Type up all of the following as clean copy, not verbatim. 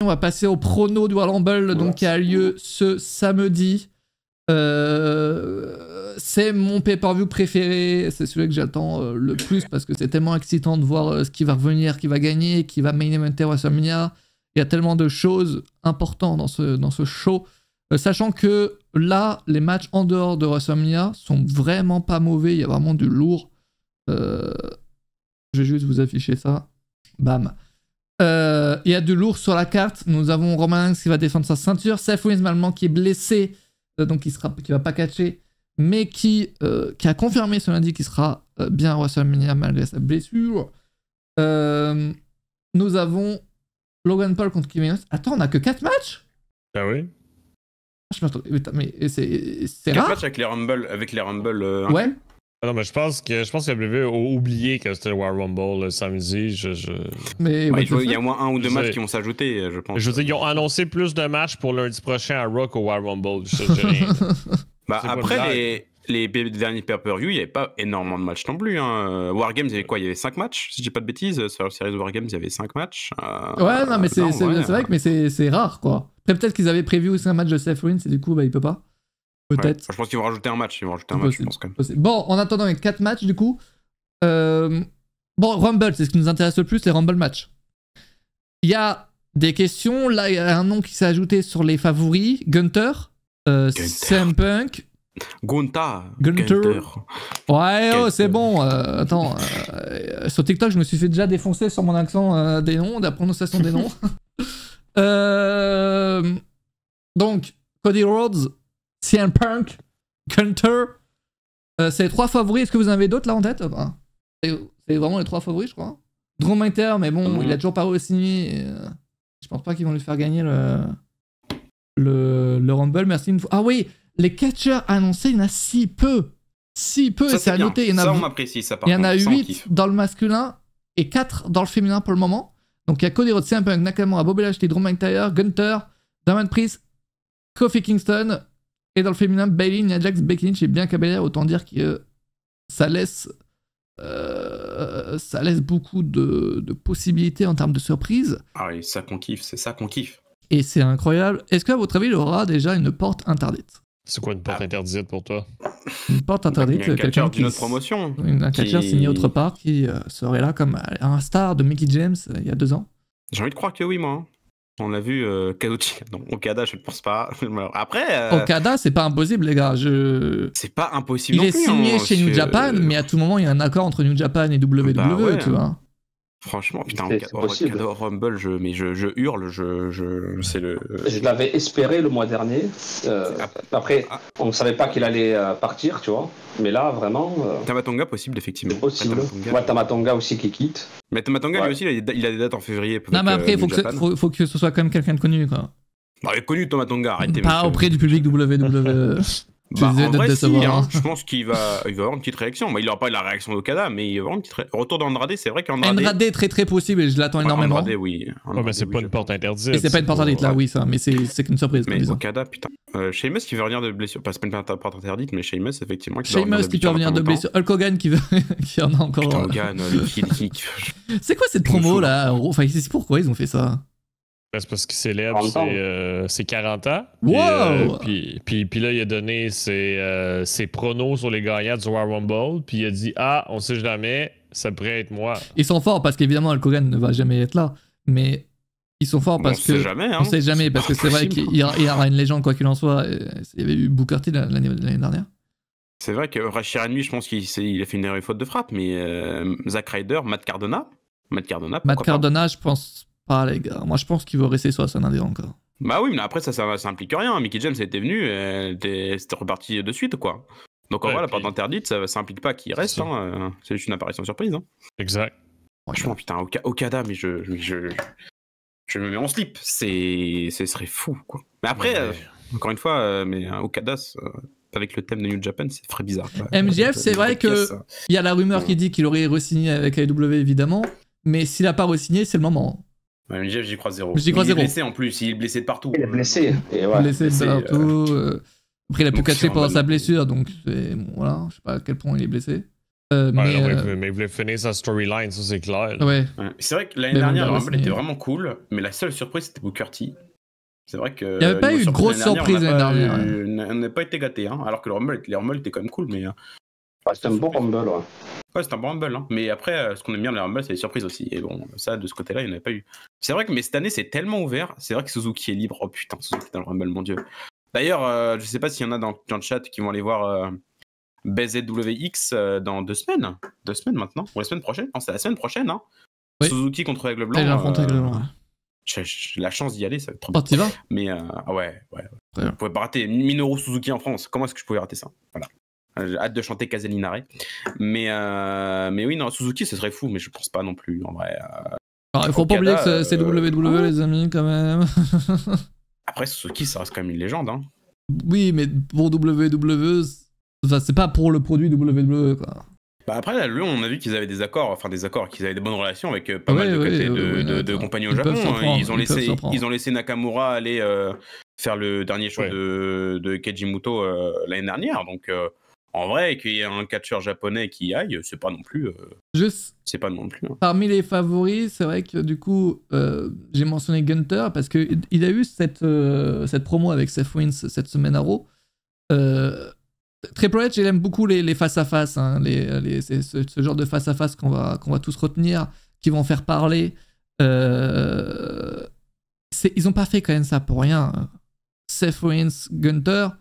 On va passer au prono du Royal Rumble, donc qui a lieu ce samedi. C'est mon pay-per-view préféré, c'est celui que j'attends le plus parce que c'est tellement excitant de voir ce qui va revenir, qui va gagner, qui va main eventer WrestleMania. Il y a tellement de choses importantes dans ce show. Sachant que là, les matchs en dehors de WrestleMania sont vraiment pas mauvais, il y a vraiment du lourd. Je vais juste vous afficher ça. Bam. Il y a du lourd sur la carte. Nous avons Roman Reigns qui va défendre sa ceinture, Seth Rollins allemand qui est blessé, donc qui va pas catcher, mais qui a confirmé ce lundi qu'il sera bien à WrestleMania malgré sa blessure. Nous avons Logan Paul contre Kevin Owens. Attends, on a que 4 matchs? Ah oui? Mais c'est 4 rare. matchs avec les Rumble. Ouais. Ah non, mais je pense que WWE a oublié que c'était le War Rumble le samedi. Mais ouais, il y a au moins 1 ou 2 matchs qui vont s'ajouter, je pense. Je veux dire, ils ont annoncé plus de matchs pour lundi prochain à Raw qu'au War Rumble. Bah, après, les derniers pay-per-view, il n'y avait pas énormément de matchs non plus. Hein. Wargames, il y avait quoi? Il y avait 5 matchs, si je dis pas de bêtises. Sur la série de Wargames, il y avait 5 matchs. Ouais, non, mais c'est vrai que c'est rare, quoi. Après, peut-être qu'ils avaient prévu aussi un match de Seth Rollins et du coup, bah, il peut pas. Peut-être. Ouais, je pense qu'ils vont rajouter un match. Je pense quand même. Bon, en attendant, avec 4 matchs, du coup. Bon, Rumble, c'est ce qui nous intéresse le plus, les Rumble matchs. Il y a des questions. Là, il y a un nom qui s'est ajouté sur les favoris. Gunther. CM Punk. Gunther. Ouais, oh, c'est bon. Attends. Sur TikTok, je me suis fait déjà défoncer sur mon accent des noms, de la prononciation des noms. Donc, Cody Rhodes, CM Punk, Gunther. C'est les 3 favoris. Est-ce que vous en avez d'autres là en tête? C'est vraiment les 3 favoris, je crois. Drew McIntyre, mais bon, il a toujours pas re-signé. Je pense pas qu'ils vont lui faire gagner le Rumble. Merci une fois. Ah oui, les catcheurs annoncés, il y en a si peu. Si peu, ça, et c'est à noter. Ça, on apprécie ça par Il y en a contre, 8 dans le masculin et 4 dans le féminin pour le moment. Donc il y a Cody Rhodes, CM Punk, Nakamura, Bobby Lashley, Drew McIntyre, Gunther, Damian Priest, Kofi Kingston. Et dans le féminin, Bayley, Nia Jax, Becky Lynch et Bianca Belair. Autant dire que ça laisse beaucoup de possibilités en termes de surprises. Ah oui, ça qu'on kiffe, c'est ça qu'on kiffe. Et c'est incroyable. Est-ce qu'à votre avis, il aura déjà une porte interdite? C'est quoi une porte interdite pour toi? Une porte interdite, quelqu'un qui... d'une autre promotion. Un catcheur signé autre part qui serait là comme un star de Mickey James il y a 2 ans. J'ai envie de croire que oui, moi. On a vu Kazuchika. Non, Okada, je ne pense pas. Après. Okada, c'est pas impossible, les gars. C'est pas impossible. Il est signé chez New Japan, mais à tout moment, il y a un accord entre New Japan et WWE, bah ouais, tu vois. Franchement, putain, Okada Rumble, je hurle, c'est le... Je l'avais espéré le mois dernier. Après, on ne savait pas qu'il allait partir, tu vois. Mais là, vraiment... Tamatonga, possible, effectivement. C'est possible. Ouais, Tamatonga aussi qui quitte. Mais Tamatonga, lui aussi, il a des dates en février. Non, mais après, il faut que ce soit quand même quelqu'un de connu, quoi. Bah, il est connu, Tamatonga, arrêtez. Pas auprès du public WWE. Bah, en vrai, si, hein, je pense qu'il va avoir une petite réaction. Bah, il n'aura pas la réaction d'Okada, mais il va avoir une petite retour d'Andrade. C'est vrai qu'Andrade... Andrade est très très possible et je l'attends énormément. Andrade, oui. Ouais, mais c'est pas une porte interdite. Et c'est pas une porte interdite, là, oui, ça. Mais c'est qu'une surprise. Mais Okada, putain. Sheamus qui veut revenir de blessure. Pas, c'est pas une porte interdite, mais Sheamus, effectivement. Sheamus qui peut revenir de blessure. Hulk Hogan qui en a encore... Putain, Hogan, c'est quoi cette promo, là? Enfin, c'est pourquoi ils ont fait ça? C'est parce qu'il célèbre ses 40 ans. Wow! Puis là, il a donné ses pronos sur les gagnants du Royal Rumble. Puis il a dit, on sait jamais, ça pourrait être moi. Ils sont forts parce qu'évidemment, Hulk Hogan ne va jamais être là. Mais ils sont forts parce que... On sait jamais, parce que c'est vrai qu'il y aura une légende, quoi qu'il en soit. Il y avait eu Booker T l'année dernière. C'est vrai que Rachir Enemy, je pense qu'il a fait une faute de frappe. Mais Zack Ryder, Matt Cardona, je pense... Ah les gars, moi je pense qu'il veut rester sur la scène indé encore. Bah oui, mais après ça implique rien. Mickey James était venu, c'était reparti de suite quoi. Donc en vrai, la porte interdite, ça implique pas qu'il reste. C'est juste une apparition surprise. Hein. Exact. Franchement, putain, Okada, mais je me mets en slip. Ce serait fou quoi. Mais après, encore une fois, mais Okada. Avec le thème de New Japan, c'est très bizarre. MJF, c'est vrai que il y a la rumeur qui dit qu'il aurait re-signé avec AEW évidemment, mais s'il a pas re-signé, c'est le moment. Ouais, MJF, j'y crois zéro. Il est blessé en plus, il est blessé de partout. Il est blessé. Blessé de partout. Après, il a pu catcher pendant sa blessure, donc voilà, je sais pas à quel point il est blessé. Mais il voulait finir sa storyline, ça c'est clair. Ouais. C'est vrai que l'année dernière, le Rumble était vraiment cool, mais la seule surprise c'était Booker T. C'est vrai que. Il n'y avait pas eu de grosse surprise l'année dernière. On n'a pas été gâtés, hein, alors que les Rumble étaient quand même cool, mais. C'était un bon Rumble, ouais. Ouais, c'était un bon Rumble, hein. Mais après, ce qu'on aime bien dans les Rumble, c'est les surprises aussi. Et bon, ça, de ce côté-là, il n'y en avait pas eu. C'est vrai que, mais cette année, c'est tellement ouvert. C'est vrai que Suzuki est libre. Oh putain, Suzuki dans le Rumble, mon dieu. D'ailleurs, je sais pas s'il y en a dans le chat qui vont aller voir BZWX dans 2 semaines. 2 semaines maintenant. Ou la semaine prochaine. Non, c'est la semaine prochaine, hein. Oui. Suzuki contre Aigle Blanc. Aigle Blanc. J'ai la chance d'y aller, ça va être trop bien. Oh, t'y vas ? Mais ouais. Je pouvais pas rater Minoru Suzuki en France. Comment est-ce que je pouvais rater ça ? Voilà. J'ai hâte de chanter Casalinare. Mais oui, non, Suzuki, ce serait fou, mais je pense pas non plus, en vrai. Alors, il faut pas oublier que c'est WWE, les amis, quand même. Après, Suzuki, ça reste quand même une légende, hein. Oui, mais pour WWE, c'est pas pour le produit WWE, quoi. Bah après, là, on a vu qu'ils avaient des accords, qu'ils avaient des bonnes relations avec pas mal de compagnies au Japon. Ils ont laissé Nakamura aller faire le dernier show de Keiji Muto l'année dernière. Donc, en vrai, qu'il y ait un catcheur japonais qui y aille, c'est pas non plus. C'est pas non plus. Hein. Parmi les favoris, c'est vrai que du coup, j'ai mentionné Gunther parce qu'il a eu cette promo avec Seth Rollins cette semaine à Raw. Triple H, il aime beaucoup les face-à-face, hein, c'est ce genre de face-à-face qu'on va tous retenir, qui vont faire parler. Ils ont pas fait quand même ça pour rien. Seth Rollins, Gunther,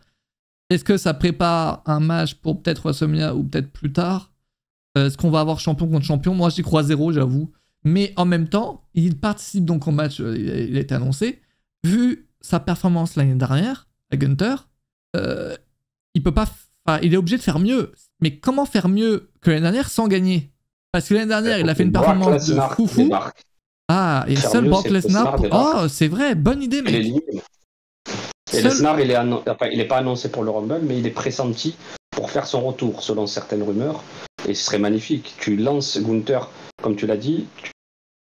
est-ce que ça prépare un match pour peut-être WrestleMania ou peut-être plus tard? Est-ce qu'on va avoir champion contre champion? Moi, j'y crois 0, j'avoue. Mais en même temps, il participe donc au match, il a été annoncé. Vu sa performance l'année dernière, à Gunther, il peut pas... il est obligé de faire mieux. Mais comment faire mieux que l'année dernière sans gagner? Parce que l'année dernière, il a fait une performance de foufou. Ah, et seul Brock Lesnar... Oh, c'est vrai, bonne idée, mec. Et Lesnar, il est pas annoncé pour le Rumble, mais il est pressenti pour faire son retour, selon certaines rumeurs. Et ce serait magnifique. Tu lances Gunther, comme tu l'as dit,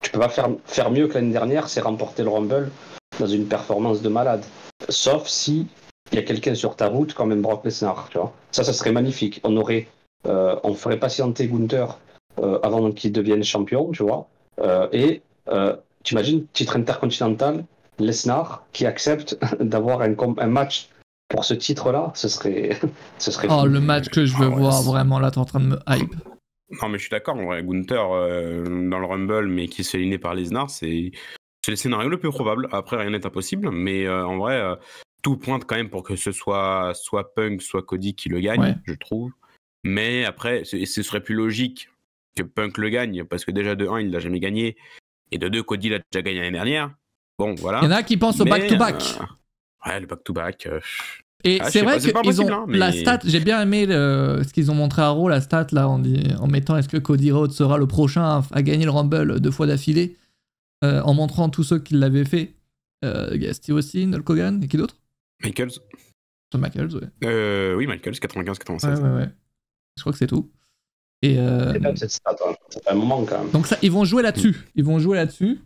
tu peux pas faire mieux que l'année dernière, c'est remporter le Rumble dans une performance de malade. Sauf si il y a quelqu'un sur ta route, comme même Brock Lesnar, tu vois. Ça serait magnifique. On ferait patienter Gunther avant qu'il devienne champion, tu vois. T'imagines, titre intercontinental, Lesnar qui accepte d'avoir un match pour ce titre-là, ce serait fou. Oh, le match que je veux voir, vraiment, là, t'es en train de me hype. Non, mais je suis d'accord, en vrai, Gunther dans le Rumble, mais qui se fait éliminer par Lesnar, c'est le scénario le plus probable. Après, rien n'est impossible, mais en vrai, tout pointe quand même pour que ce soit Punk, soit Cody qui le gagne, je trouve. Mais après, ce serait plus logique que Punk le gagne, parce que déjà, de 1, il l'a jamais gagné, et de 2, Cody l'a déjà gagné l'année dernière. Bon, voilà. Il y en a qui pensent au back-to-back. Ouais, le back-to-back. Et c'est vrai qu'ils ont la stat, j'ai bien aimé ce qu'ils ont montré à Raw, la stat là, en mettant est-ce que Cody Rhodes sera le prochain à gagner le Rumble 2 fois d'affilée, en montrant tous ceux qui l'avaient fait. Il y a Steve Austin, Hulk Hogan, et qui d'autre? Michaels. Michaels, ouais. Oui, Michaels, 95-96. Ouais. Je crois que c'est tout. Et cette stat, ça fait un moment quand même. Donc ça, ils vont jouer là-dessus.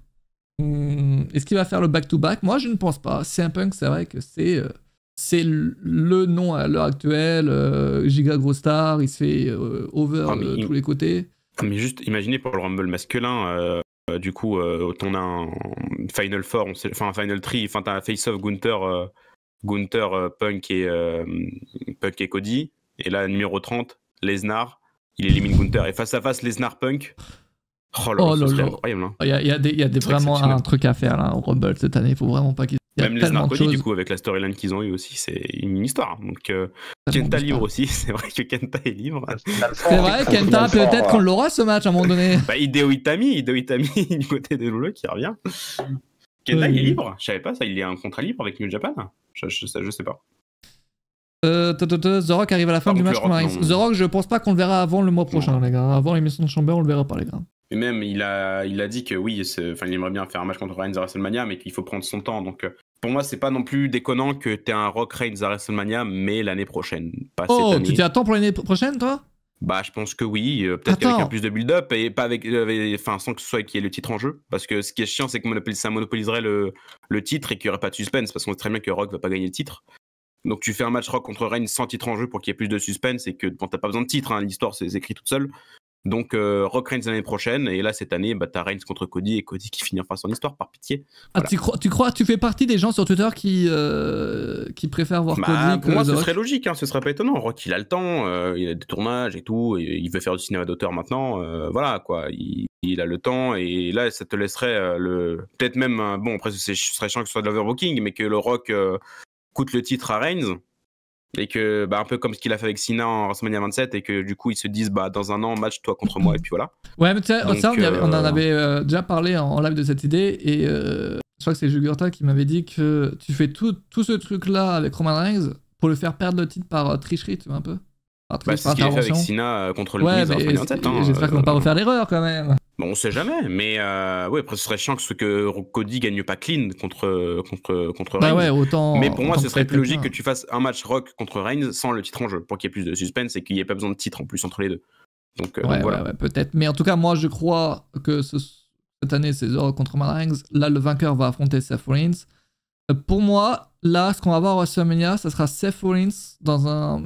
Est-ce qu'il va faire le back-to-back? Moi, je ne pense pas. CM Punk, c'est vrai que c'est le nom à l'heure actuelle. Giga gros star, il se fait over de tous les côtés. Mais juste, imaginez pour le Rumble masculin, du coup, on a un Final Four, un Final 3, enfin, t'as un face-off Gunther, Punk et Cody. Et là, numéro 30, Lesnar, il élimine Gunther. Et face à face, Lesnar-Punk. Oh là là, c'est incroyable. Hein. Il y a vraiment un truc à faire là au Rumble cette année. Il faut vraiment pas qu'il y ait même tellement de choses. Du coup, avec la storyline qu'ils ont eu aussi, c'est une histoire. Donc Kenta libre aussi. C'est vrai que Kenta est libre. C'est vrai, Kenta peut-être qu'on l'aura ce match à un moment donné. Bah, Hideo Itami du côté de Lolo qui revient. Kenta il est libre. Je savais pas ça. Il est un contrat libre avec New Japan. Je sais pas. The Rock arrive à la fin du match. The Rock, je pense pas qu'on le verra avant le mois prochain, les gars. Avant l'émission de Chamber, on le verra pas, les gars. Et même, il a dit que oui, il aimerait bien faire un match contre Reigns à WrestleMania, mais qu'il faut prendre son temps. Donc, pour moi, c'est pas non plus déconnant que t'aies un Rock Reigns à WrestleMania, mais l'année prochaine. Pas cette année. Tu t'y attends pour l'année prochaine, toi? Bah, je pense que oui. Peut-être qu'avec un plus de build-up et pas sans que ce soit qu'il y ait le titre en jeu. Parce que ce qui est chiant, c'est que ça monopoliserait le titre et qu'il n'y aurait pas de suspense. Parce qu'on sait très bien que Rock va pas gagner le titre. Donc tu fais un match Rock contre Reigns sans titre en jeu pour qu'il y ait plus de suspense et que bon, t'as pas besoin de titre, hein, l'histoire c'est écrit toute seule. Donc Rock Reigns l'année prochaine, et là cette année, t'as Reigns contre Cody et Cody qui finira son histoire, par pitié. Voilà. Tu fais partie des gens sur Twitter qui préfèrent voir Cody pour moi, ce serait logique, ce serait pas étonnant. Rock, il a le temps, il a des tournages et tout, et il veut faire du cinéma d'auteur maintenant, voilà quoi, il a le temps, et là ça te laisserait peut-être même, bon après ce serait chiant que ce soit de l'overbooking, mais que le Rock coûte le titre à Reigns, et que un peu comme ce qu'il a fait avec Cena en WrestleMania 27, et que du coup ils se disent dans un an match toi contre moi, et puis voilà. Ouais, mais tu sais, ça on en avait déjà parlé en live de cette idée, et je crois que c'est Jugurta qui m'avait dit que tu fais tout ce truc là avec Roman Reigns pour le faire perdre le titre par tricherie, tu vois un peu. C'est ce qu'il a fait avec Cena contre le Miz en 27. J'espère qu'ils vont pas refaire l'erreur quand même. Bon, on sait jamais, mais après ce serait chiant que Cody gagne pas clean contre Reigns. Ouais, autant. Mais pour moi, ce serait plus logique que tu fasses un match Rock contre Reigns sans le titre en jeu, pour qu'il y ait plus de suspense et qu'il n'y ait pas besoin de titre en plus entre les deux. Donc voilà. Ouais, peut-être. Mais en tout cas, moi, je crois que cette année, c'est The Rock contre Roman Reigns. Là, le vainqueur va affronter Seth Rollins. Pour moi, là, ce qu'on va voir à WrestleMania, ça sera Seth Rollins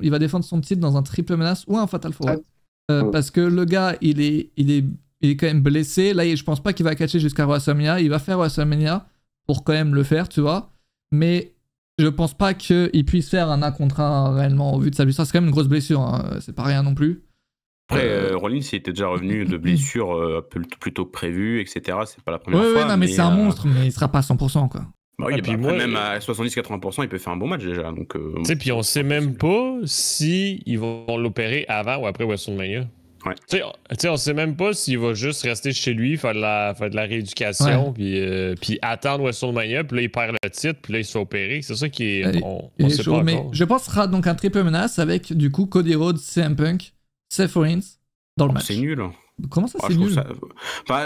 il va défendre son titre dans un triple menace ou un Fatal 4-Way. Parce que le gars, il est quand même blessé. Là, je pense pas qu'il va catcher jusqu'à WrestleMania. Il va faire WrestleMania pour quand même le faire, tu vois. Mais je pense pas qu'il puisse faire un 1 contre 1 réellement au vu de sa blessure. C'est quand même une grosse blessure, hein. C'est pas rien non plus. Après, Rollins, il était déjà revenu de blessure plus tôt que prévu, etc. C'est pas la première fois. Ouais, non, mais c'est un monstre, mais il sera pas à 100%, quoi. Oui, puis même à 70-80%, il peut faire un bon match déjà. Donc, puis on sait même pas si ils vont l'opérer avant ou après WrestleMania. Ouais. On sait même pas s'il va juste rester chez lui, faire de la rééducation, puis attendre WrestleMania, puis là il perd le titre, puis là il se fait opérer. C'est ça qui est. On sait pas mais encore. je pense que ce sera donc un triple menace avec du coup Cody Rhodes, CM Punk, Seth Rollins dans le match. C'est nul. Comment ça, c'est nul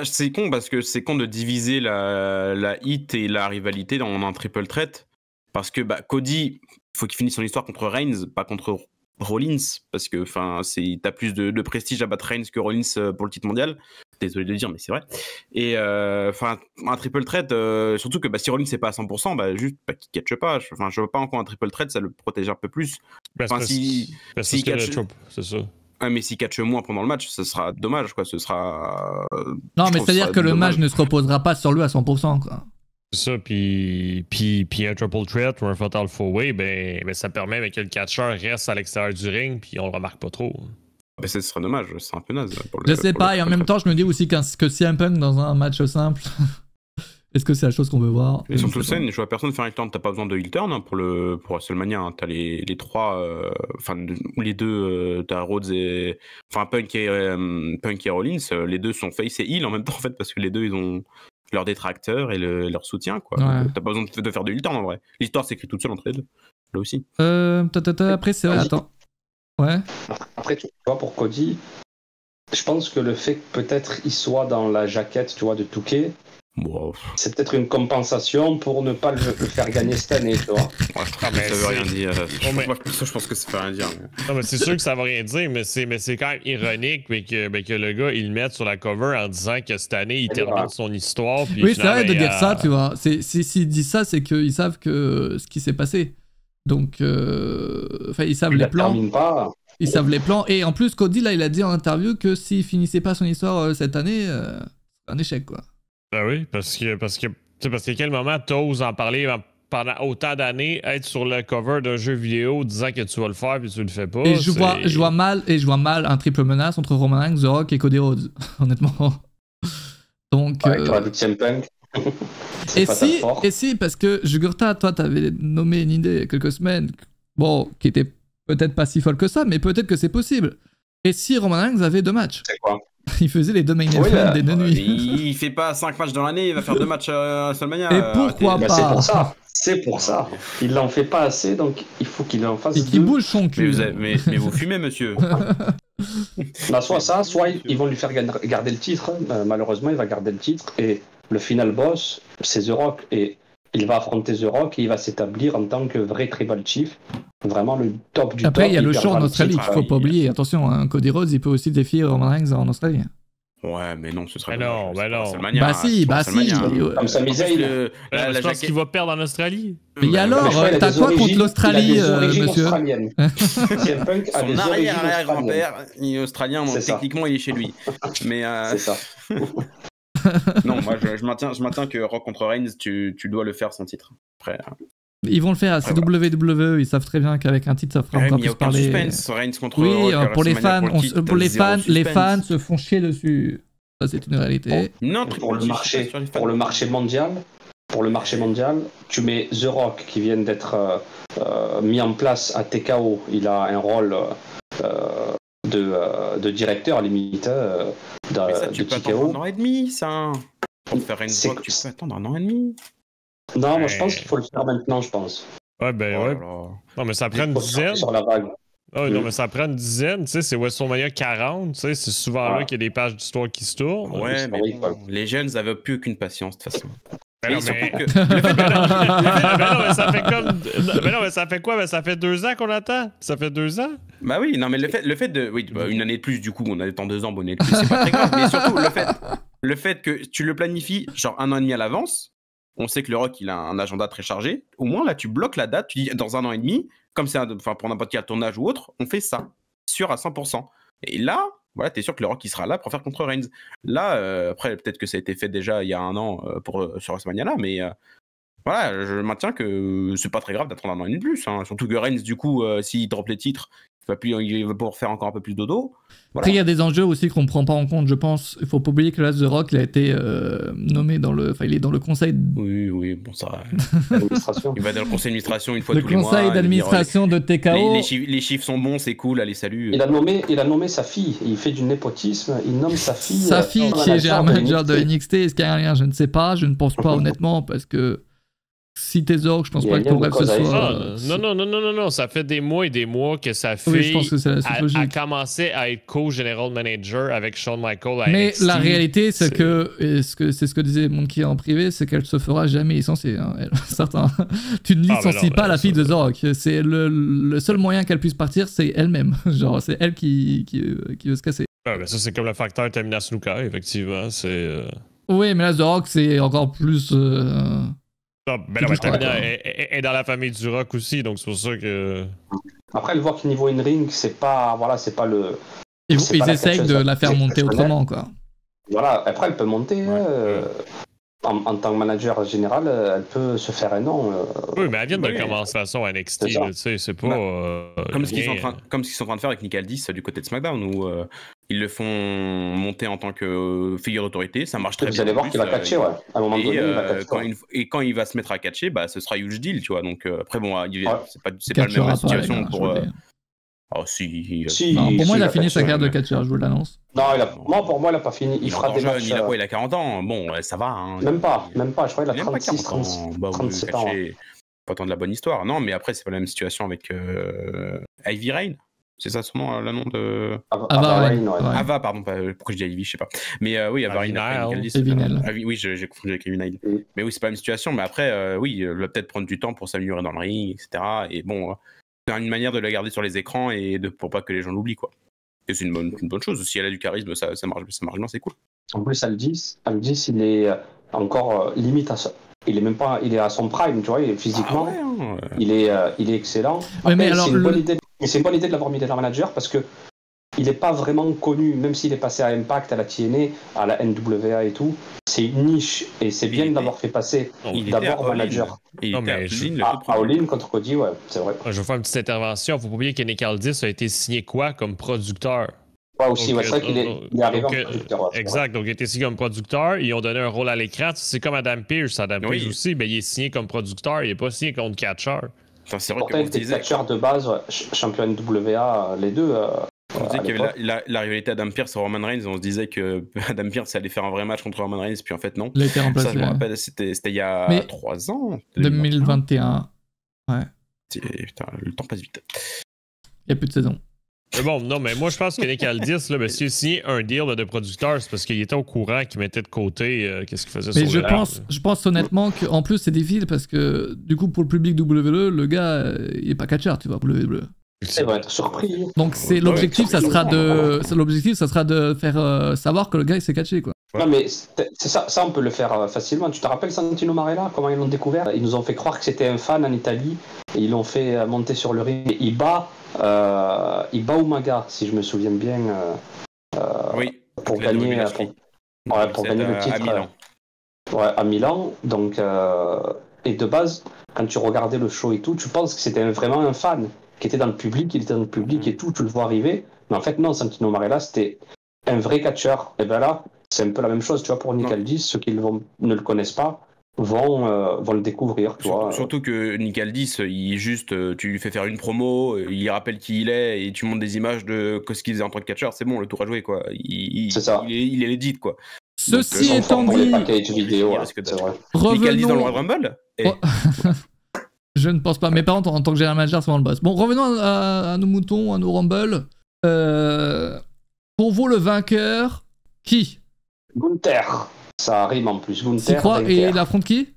c'est con parce que c'est con de diviser la hit et la rivalité dans un triple threat. Parce que Cody, faut qu'il finisse son histoire contre Reigns, pas contre Rollins, parce que t'as plus de prestige à battre Reigns que Rollins pour le titre mondial. Désolé de le dire, mais c'est vrai. Et un triple threat, surtout que si Rollins c'est pas à 100%, juste qu'il catche pas. Je vois pas encore un triple threat, ça le protège un peu plus. Si catch, c'est ça. Mais s'il catche moins pendant le match, ce sera dommage, quoi. Ce sera. Non, mais c'est-à-dire que le match ne se reposera pas sur lui à 100%, quoi. C'est ça, puis un triple threat ou un fatal 4-way, ben ça permet que le catcheur reste à l'extérieur du ring, puis on le remarque pas trop. Ce serait dommage, c'est un peu naze. Je sais pas, et en même temps, je me dis aussi que CM Punk dans un match simple. Est-ce que c'est la chose qu'on veut voir? Et surtout scène, je vois personne faire un turn, t'as pas besoin de heel turn pour WrestleMania, t'as les trois, ou les deux, t'as Rhodes et. Punk et Rollins, les deux sont face et heel en même temps, en fait, parce que les deux, ils ont leur détracteur et leur soutien, quoi. Ouais. T'as pas besoin de faire de heel turn en vrai. L'histoire s'écrit toute seule entre les deux, là aussi. Après, c'est vrai, attends. Ouais. Après, tu vois, pour Cody, je pense que le fait que peut-être il soit dans la jaquette, tu vois, de Touquet, c'est peut-être une compensation pour ne pas le faire gagner cette année, tu vois. Ça veut rien dire. Je pense que ça veut rien dire. Non, mais c'est sûr que ça veut rien dire, mais c'est quand même ironique que le gars, il le mette sur la cover en disant que cette année, il termine son histoire. Puis oui, c'est vrai de dire ça, tu vois. S'ils disent ça, c'est qu'ils savent ce qui s'est passé. Donc, ils savent les plans. Ils savent les plans. Et en plus, Cody, là, il a dit en interview que s'il finissait pas son histoire cette année, c'est un échec, quoi. Ben oui, parce que quel moment t'oses en parler pendant autant d'années, être sur le cover d'un jeu vidéo disant que tu vas le faire puis tu le fais pas. Et je vois mal un triple menace entre Roman Reigns, The Rock et Cody Rhodes, honnêtement. Donc. Punk. Et si, parce que Jugurta, toi, t'avais nommé une idée il y a quelques semaines, qui était peut-être pas si folle que ça, mais peut-être que c'est possible. Et si Roman Reigns avait 2 matchs? C'est quoi? Il faisait les 2 main events des 2 nuits. Il fait pas 5 matchs dans l'année, il va faire 2 matchs à WrestleMania. Et pourquoi pas? C'est pour ça. Il n'en fait pas assez, donc il faut qu'il en fasse 2. Et qu'il bouge son cul. Mais vous fumez, monsieur. Soit ils vont lui faire garder le titre. Malheureusement, il va garder le titre. Et le final boss, c'est The Rock. Et il va affronter The Rock et il va s'établir en tant que vrai Tribal Chief. Vraiment le top du top. Après, il y a le show en Australie qu'il faut pas oublier. Attention, Cody Rhodes, il peut aussi défier Roman Reigns en Australie. Ouais, mais non, ce serait Ben non, ben non. Bah si, bah si. Comme Sami Zayn. Je pense qu'il va perdre en Australie. Mais alors, t'as quoi contre l'Australie, monsieur? CM Punk a Son des arrière-grand-père, australien, techniquement, il est chez lui. Mais c'est ça. non, moi, je maintiens que Rock contre Reigns, tu dois le faire sans titre. Après. Ils vont le faire, c'est WWE, ils savent très bien qu'avec un titre ça fera encore plus parler. Suspense, Reigns contre oui, Rock, pour les fans, les fans se font chier dessus. Ça c'est une réalité. Non, pour le marché mondial, tu mets The Rock qui vient d'être mis en place à TKO, il a un rôle de directeur limite mais ça, tu peux attendre 1 an et demi, ça. Pour faire Reigns Rock, tu peux attendre 1 an et demi. Non, moi je pense qu'il faut le faire maintenant, je pense. Ouais, ben ouais. Non, mais ça prend une dizaine. Sur la vague. Ah, non, mais ça prend une dizaine, tu sais, c'est WrestleMania 40, tu sais, c'est souvent là qu'il y a des pages d'histoire qui se tournent. Ouais, mais bon, les jeunes n'avaient plus aucune patience, de toute façon. Ben non, mais ça fait comme... Ben non, mais ça fait quoi? Ben ça fait 2 ans qu'on attend? Ça fait 2 ans? Bah oui, non, mais le fait de... Oui, bah, une année de plus, du coup, on attend 2 ans, bon, une année de plus, c'est pas très grave, mais surtout, le fait que tu le planifies, genre 1 an et demi à l'avance, on sait que le Rock, il a un agenda très chargé, au moins, là, tu bloques la date, tu dis, dans 1 an et demi, comme c'est pour n'importe quel tournage ou autre, on fait ça, sûr à 100%. Et là... Voilà, t'es sûr que le Rock il sera là pour faire contre Reigns. Là, après, peut-être que ça a été fait déjà il y a 1 an sur WrestleMania là, mais voilà, je maintiens que c'est pas très grave d'attendre 1 an et demi de plus. Hein. Surtout que Reigns, du coup, s'il drop les titres, il va pouvoir faire encore un peu plus dodo. Voilà. Après, il y a des enjeux aussi qu'on ne prend pas en compte, je pense. Il faut pas oublier que là, The Rock, il a été nommé dans le... Enfin, il est dans le conseil... Oui, bon, ça... il va dans le conseil d'administration une fois tous les mois. Le conseil d'administration de TKO. Les chiffres sont bons, c'est cool, allez, salut. Il a nommé sa fille. Il fait du népotisme. Il nomme sa fille. Sa fille qui est un manager de NXT. Est-ce qu'il y a rien? Je ne sais pas. Je ne pense pas, honnêtement, parce que... Si t'es Zorg, je pense pas que ton rêve ce soit... Non, ça fait des mois et des mois que sa fille oui, je pense que c'est la suite logique. A commencé à être co-general manager avec Shawn Michaels à Mais NXT. la réalité, c'est que, c'est ce que disait Monkey en privé, c'est qu'elle se fera jamais licencier. Hein. Tu ne licencies pas la fille de Zorg. C'est le seul moyen qu'elle puisse partir, c'est elle-même. Genre, c'est elle qui veut se casser. Ouais, mais ça, c'est comme le facteur Tamina Snuka, effectivement. Oui, mais là, Zorg, c'est encore plus... Non, ben non, Tamina est dans la famille du Rock aussi, donc c'est pour ça que... Après, elle voit que niveau in-ring, c'est pas le... Ils essayent de la faire monter autrement, quoi. Voilà, après, elle peut monter. En tant que manager général, elle peut se faire un nom. Oui, mais elle vient de commencer à son NXT, tu sais, c'est pas... comme ce qu'ils sont en train de faire avec Nick Aldis du côté de SmackDown, où ils le font monter en tant que figure d'autorité, ça marche très bien. Vous allez voir qu'il va catcher, ouais. À un moment donné, il va catcher. Et quand il va se mettre à catcher, bah, ce sera huge deal, tu vois. Donc après, bon, c'est pas la même situation pour... Oh, si. Non, pour moi, il a fini sa carrière de catcheur, je vous l'annonce. Non, pour moi, il a pas fini. Il fera des matchs. Il a 40 ans. Bon, ça va. Hein. Même pas. Je crois qu'il a 36, 37 ans. Pas tant de la bonne histoire. Non, mais après, c'est pas la même situation avec Ivy Rain. C'est ça son nom, le nom de... Ava, pardon. Pourquoi je dis Ivy, je sais pas. Mais oui, Ava Rain. Oui, j'ai confondu avec Ivy Nile. Mais oui, c'est pas la même situation. Mais après, oui, il va peut-être prendre du temps pour s'améliorer dans le ring, etc. Et bon... C'est une manière de la garder sur les écrans et pour pas que les gens l'oublient, quoi. Et c'est une bonne chose. Si elle a du charisme, ça marche bien, c'est cool. En plus, Aldis, il est encore limite à ça. Il est à son prime, tu vois, physiquement. Il est excellent. Après, mais alors, c'est une bonne idée de l'avoir mis dans manager parce que il n'est pas vraiment connu, même s'il est passé à Impact, à la TNA, à la NWA et tout. C'est une niche et c'est bien de l'avoir fait passer d'abord manager. À All-In contre Cody, ouais, c'est vrai. Je vais faire une petite intervention. Faut pas oublier que Nick Aldis a été signé quoi comme producteur? Ouais, aussi, c'est vrai qu'il est arrivé en producteur. Exact, donc il a été signé comme producteur. Ils ont donné un rôle à l'écran. C'est comme Adam Pearce. Adam Pearce aussi, ben, il est signé comme producteur. Il n'est pas signé comme catcheur. C'est vrai que il était catcheur de base, champion NWA, les deux. On disait qu'il y avait la rivalité Adam Pearce et Roman Reigns, on se disait que Adam Pearce allait faire un vrai match contre Roman Reigns, puis en fait non. Il a été remplacé. Ça, je me rappelle, c'était il y a 3 ans. 2021. Ouais. Putain, le temps passe vite. Il n'y a plus de saison. Mais bon, non, mais moi je pense que Nick Aldis, là, s'il a signé un deal de producteur, c'est parce qu'il était au courant qu'il mettait de côté qu'est-ce qu'il faisait sur je pense honnêtement qu'en plus c'est difficile parce que du coup pour le public WWE, le gars il est pas catcheur, tu vois, pour le WWE. Elle va être surpris. Donc l'objectif, ça sera de faire savoir que le gars il s'est catché quoi. Non mais c'est ça on peut le faire facilement. Tu te rappelles Santino Marella, comment ils l'ont découvert? Ils nous ont fait croire que c'était un fan en Italie et ils l'ont fait monter sur le ring. Il bat Umaga, si je me souviens bien, pour gagner le titre à Milan. À Milan. Donc et de base, quand tu regardais le show et tout, tu penses que c'était vraiment un fan qui était dans le public, il était dans le public et tout, tu le vois arriver. Mais en fait non, Santino Marella c'était un vrai catcheur. Et ben là, c'est un peu la même chose, tu vois, pour Nick Aldis, ceux qui ne le connaissent pas vont le découvrir, tu vois. Surtout que Nick Aldis, tu lui fais faire une promo, il rappelle qui il est et tu montres des images de ce qu'il faisait en tant que catcheur, c'est bon, le tour à jouer, quoi. C'est ça. Il est legit, quoi. Ceci étant dit, vidéo, c'est vrai. Nick Aldis dans le Royal Rumble Je ne pense pas, mais par contre, en tant que général manager, c'est vraiment le boss. Bon, revenons à nos moutons, à nos Rumble. Pour vous, le vainqueur, qui? Gunther. Ça rime en plus. Gunther vainqueur. Et il affronte qui?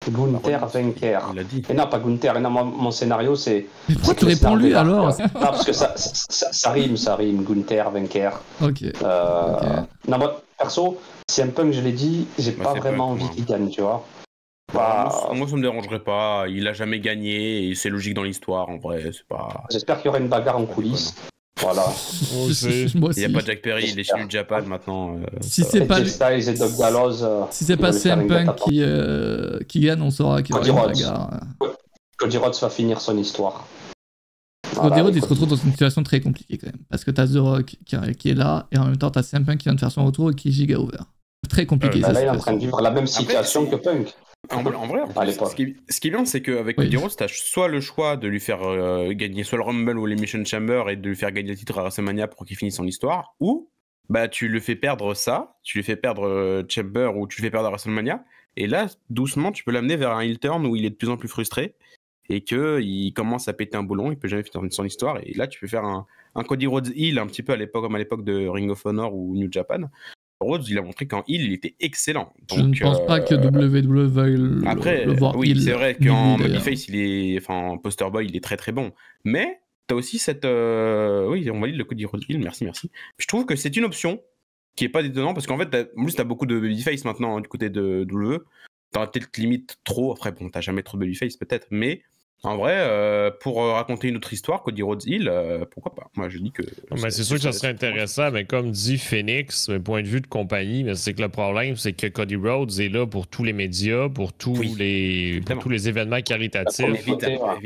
Gunther vainqueur. Il a dit. Et non, pas Gunther. Et non, mon scénario, c'est... Mais pourquoi tu réponds lui alors? Non, parce que ça rime. Gunther vainqueur. Ok. Non, moi, perso, si un Punk, je l'ai dit, j'ai pas vraiment envie qu'il gagne, tu vois. Moi, ça me dérangerait pas. Il a jamais gagné et c'est logique dans l'histoire, en vrai. C'est pas... J'espère qu'il y aura une bagarre en coulisses. Voilà. Moi aussi. Il n'y a pas Jack Perry, il est chez New Japan maintenant. Si c'est pas Styles et Doug Gallows, si c'est pas CM Punk qui gagne, on saura qu'il y aura une bagarre. Cody Rhodes va finir son histoire. Cody Rhodes, il se retrouve dans une situation très compliquée quand même. Parce que t'as The Rock qui est là, et en même temps t'as CM Punk qui vient de faire son retour et qui est giga over. Très compliqué. Là, il est en train de vivre la même situation que Punk. En vrai, ce qui est bien, c'est qu'avec Cody Rhodes, t'as soit le choix de lui faire gagner soit le Rumble ou l'Elimination Chamber et de lui faire gagner le titre à WrestleMania pour qu'il finisse son histoire, ou tu le fais perdre tu lui fais perdre Chamber ou tu le fais perdre à WrestleMania, et là, doucement, tu peux l'amener vers un heel turn où il est de plus en plus frustré et qu'il commence à péter un boulon, il peut jamais finir son histoire, et là, tu peux faire un Cody Rhodes heel un petit peu comme à l'époque de Ring of Honor ou New Japan. Rhodes, il a montré qu'en heel, il était excellent. Donc, je ne pense pas que WWE veuille le voir oui, heel. C'est vrai qu'en babyface, en poster boy, il est très très bon. Mais t'as aussi cette... Oui, on valide le Cody Rhodes heel, merci. Je trouve que c'est une option qui est pas détonnante, parce qu'en fait, en plus, t'as beaucoup de babyface maintenant du côté de WWE. T'as peut-être limite trop, après, bon, t'as jamais trop de babyface peut-être, mais... En vrai, pour raconter une autre histoire, Cody Rhodes heel, pourquoi pas? Moi, je dis que... Mais c'est sûr que ça serait intéressant, mais comme dit Phoenix, d'un point de vue de compagnie, mais c'est que le problème, c'est que Cody Rhodes est là pour tous les médias, pour tous les événements caritatifs. Évidemment.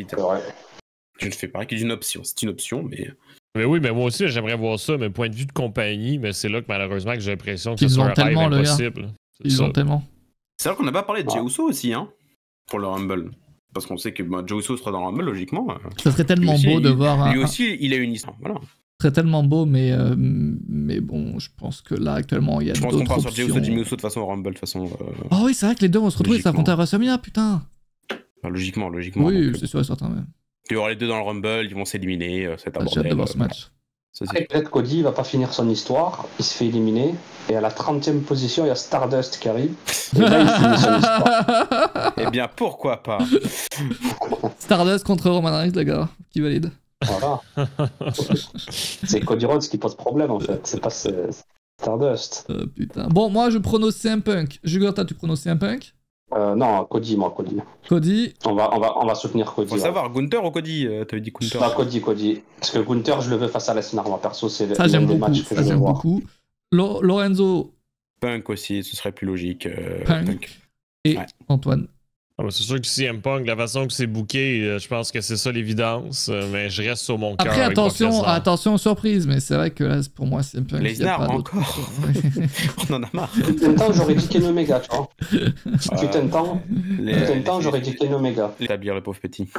Je ne fais pas qu'il y ait une option. C'est une option, mais... Mais oui, mais moi aussi, j'aimerais voir ça, mais point de vue de compagnie, mais c'est là que malheureusement que j'ai l'impression que c'est un rêve impossible. Ils ont tellement. C'est vrai qu'on n'a pas parlé de Jey Uso aussi, hein, pour le Rumble. Parce qu'on sait que Jey Uso sera dans le Rumble, logiquement. Ça serait tellement beau de voir... Lui aussi, il a une histoire, voilà. Ça serait tellement beau, mais bon, je pense que là, actuellement, il y a d'autres options. Je pense qu'on part sur Jey Uso, Jimmy Uso, de façon au Rumble, de façon... Oh oui, c'est vrai que les deux vont se retrouver et s'affronter à WrestleMania, putain. Enfin, logiquement. Oui, c'est sûr et certain, même. Il y aura les deux dans le Rumble, ils vont s'éliminer, c'est un bordel. J'ai hâte de voir ce match. Après, peut-être Cody il va pas finir son histoire, il se fait éliminer, et à la 30e position, il y a Stardust qui arrive, et là, il finit son histoire. Eh bien, pourquoi pas? Stardust contre Roman Reigns, les gars, qui valide. Voilà. C'est Cody Rhodes qui pose problème, en fait, c'est pas Stardust. Putain. Bon, moi, je prononce CM Punk. Jugurta, tu prononces CM Punk? Non, Cody. Cody. On va soutenir Cody. Faut savoir, Gunther ou Cody? T'avais dit Gunther. Non, Cody. Parce que Gunther, je le veux face à Lesnar, moi perso, c'est ça, j'aime beaucoup. Ça, j'aime beaucoup. Lorenzo. Punk aussi, ce serait plus logique. Punk. Et Antoine. Ah bah c'est sûr que CM Punk, la façon que c'est booké, je pense que c'est ça l'évidence, mais je reste sur mon cœur. Après, attention aux surprises, mais c'est vrai que là, pour moi, CM Punk. Lesnar, encore. On en a marre. Putain de temps, j'aurais dit Ken Omega, tu vois. Putain de temps, j'aurais dit Ken Omega. Établir le pauvre petit.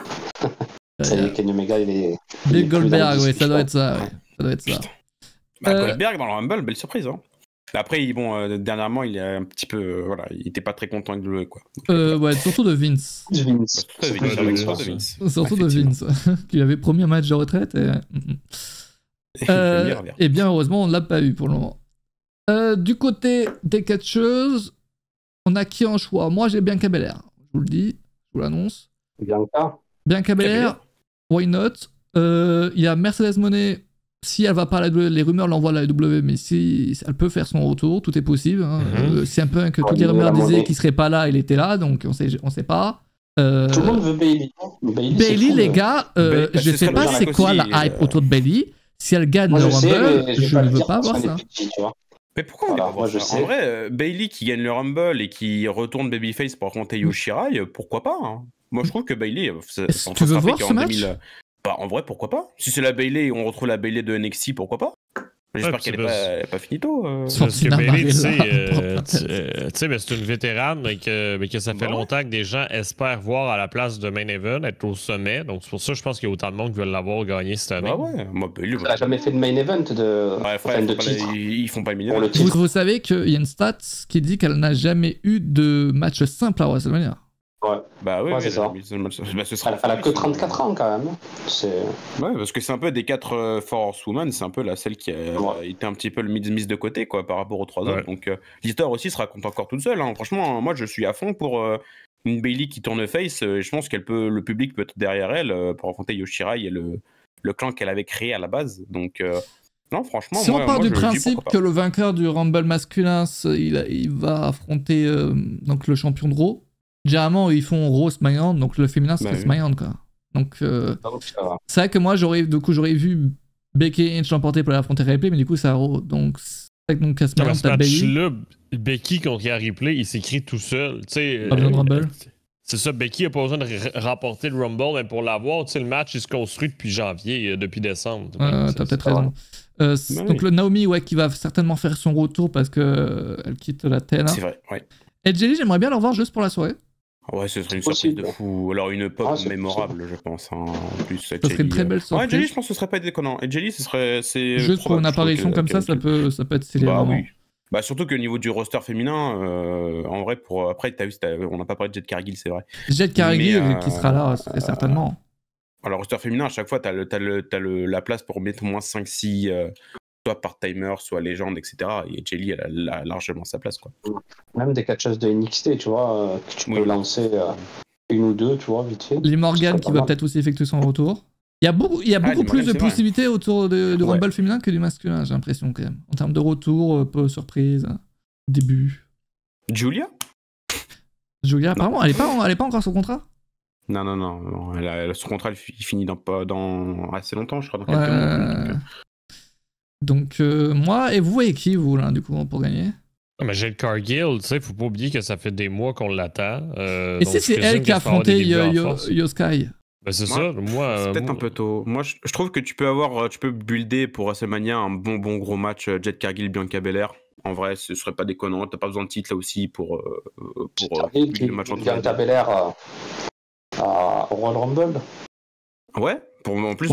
Ça y est, Ken Omega, il est. Big Goldberg, oui, ça doit être ça. Ça doit être ça. Goldberg dans le Rumble, belle surprise, hein. Après, bon, dernièrement, il est un petit peu, il était pas très content de le quoi. Ouais, surtout de Vince. Surtout de Vince, qui avait promis un match de retraite. Et bien heureusement, on ne l'a pas eu pour le moment. Du côté des catcheuses, on a qui en choix? Moi, j'ai Bianca Belair. Je vous le dis, je vous l'annonce. Bianca Belair, why not? Il y a Mercedes Moné. Si elle va pas à la WWE, les rumeurs l'envoient à la WWE, mais si elle peut faire son retour, tout est possible. Hein. C'est un peu que toutes les rumeurs disaient qu'il serait pas là, il était là, donc on sait pas. Tout le monde veut Bayley. Bayley, les gars, je sais pas c'est quoi la hype autour de Bayley. Si elle gagne le Rumble, je ne veux pas voir ça. Mais pourquoi on est pas voir ça? En vrai, Bayley qui gagne le Rumble et qui retourne Babyface pour affronter Io Shirai, pourquoi pas hein. Moi je trouve que Bayley, tu veux voir ce match? Bah, en vrai, pourquoi pas? Si c'est la Bayley, on retrouve la Bayley de NXT, pourquoi pas? J'espère qu'elle est pas finito. Parce que Bayley, tu sais, mais c'est une vétérane, mais que ça fait longtemps que des gens espèrent voir à la place de Main Event, être au sommet. Donc c'est pour ça que je pense qu'il y a autant de monde qui veulent l'avoir gagné cette année. Bah ouais, moi, Bayley. Elle a jamais fait de Main Event de titre. Ils font pas Main Event. Vous savez qu'il y a une stat qui dit qu'elle n'a jamais eu de match simple à WrestleMania. Ouais. Bah oui, c'est ça. Elle a que 34 ans quand même. Ouais, parce que c'est un peu des 4 Force Women, c'est un peu celle qui a été un petit peu mise de côté quoi, par rapport aux 3 autres. Donc l'histoire aussi se raconte encore toute seule. Hein. Franchement, moi je suis à fond pour une Bayley qui tourne face. Je pense le public peut être derrière elle pour affronter Io Shirai et le clan qu'elle avait créé à la base. Donc non, franchement, si on part du principe que le vainqueur du Rumble masculin, il va affronter donc le champion de Raw. Généralement, ils font Raw SmackDown, donc le féminin serait SmackDown, quoi. Donc, c'est vrai que moi, j'aurais vu Becky Lynch l'emporter pour l'affronter Ripley, mais du coup, c'est à Raw. Donc, à SmackDown, t'as Bayley. Becky contre Ripley, il s'écrit tout seul. Pas besoin de Rumble. C'est ça, Becky a pas besoin de remporter le Rumble, mais pour l'avoir, le match, il se construit depuis janvier, depuis décembre. T'as peut-être raison. Donc, le Naomi, qui va certainement faire son retour parce qu'elle quitte la TNA. C'est vrai, ouais. Et Jelly, j'aimerais bien le revoir juste pour la soirée. Ouais, ce serait une surprise de fou. Alors une pop mémorable, je pense. Hein. En plus, ce serait une très belle surprise. Ouais, Jelly, je pense que ce serait pas déconnant. Et Jelly, c'est juste pour une apparition comme ça peut être stylé. Bah oui. Bah surtout qu'au niveau du roster féminin, en vrai, après, t'as vu, on n'a pas parlé de Jade Cargill, c'est vrai. Jade Cargill qui sera là, certainement. Alors, roster féminin, à chaque fois, t'as la place pour mettre au moins 5-6 soit part-timer, soit légende, etc. Et Jelly, elle a largement sa place, quoi. Même des catcheuses de NXT, tu vois, que tu peux lancer une ou deux, tu vois, vite fait. Lee Morgan qui va peut-être aussi effectuer son retour. Il y a beaucoup plus de possibilités autour de Rumble féminin que du masculin, j'ai l'impression, quand même. En termes de retour, peu surprise, début. Julia, apparemment, elle est pas encore sur contrat. Non. Son contrat, il finit dans assez longtemps, je crois, dans quelques mois. Donc, moi, et vous voyez qui, vous, là, du coup, pour gagner? Mais Jade Cargill, tu sais, faut pas oublier que ça fait des mois qu'on l'attend. Et c'est elle qui a affronté Yoskai. Ben c'est ça, moi... C'est peut-être un peu tôt. Moi, je trouve que tu peux builder pour WrestleMania un bon gros match Jade Cargill, Bianca Belair. En vrai, ce serait pas déconnant. T'as pas besoin de titre, là, aussi, pour le match entre Bianca Belair au Royal Rumble. Ouais, en plus,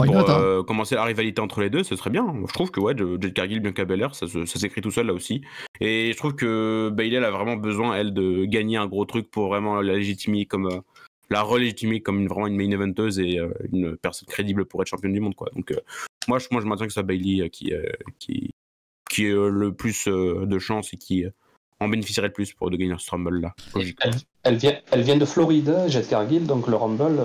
commencer la rivalité entre les deux, ce serait bien. Je trouve que Jade Cargill, Bianca Belair, ça s'écrit tout seul là aussi. Et je trouve que Bayley elle a vraiment besoin, elle, de gagner un gros truc pour vraiment la légitimer la relégitimer comme vraiment une main eventeuse et une personne crédible pour être championne du monde, quoi. Donc moi je maintiens que c'est Bayley qui est le plus de chance et qui en bénéficierait le plus de gagner ce Rumble là. Elle vient de Floride, Jade Cargill, donc le Rumble.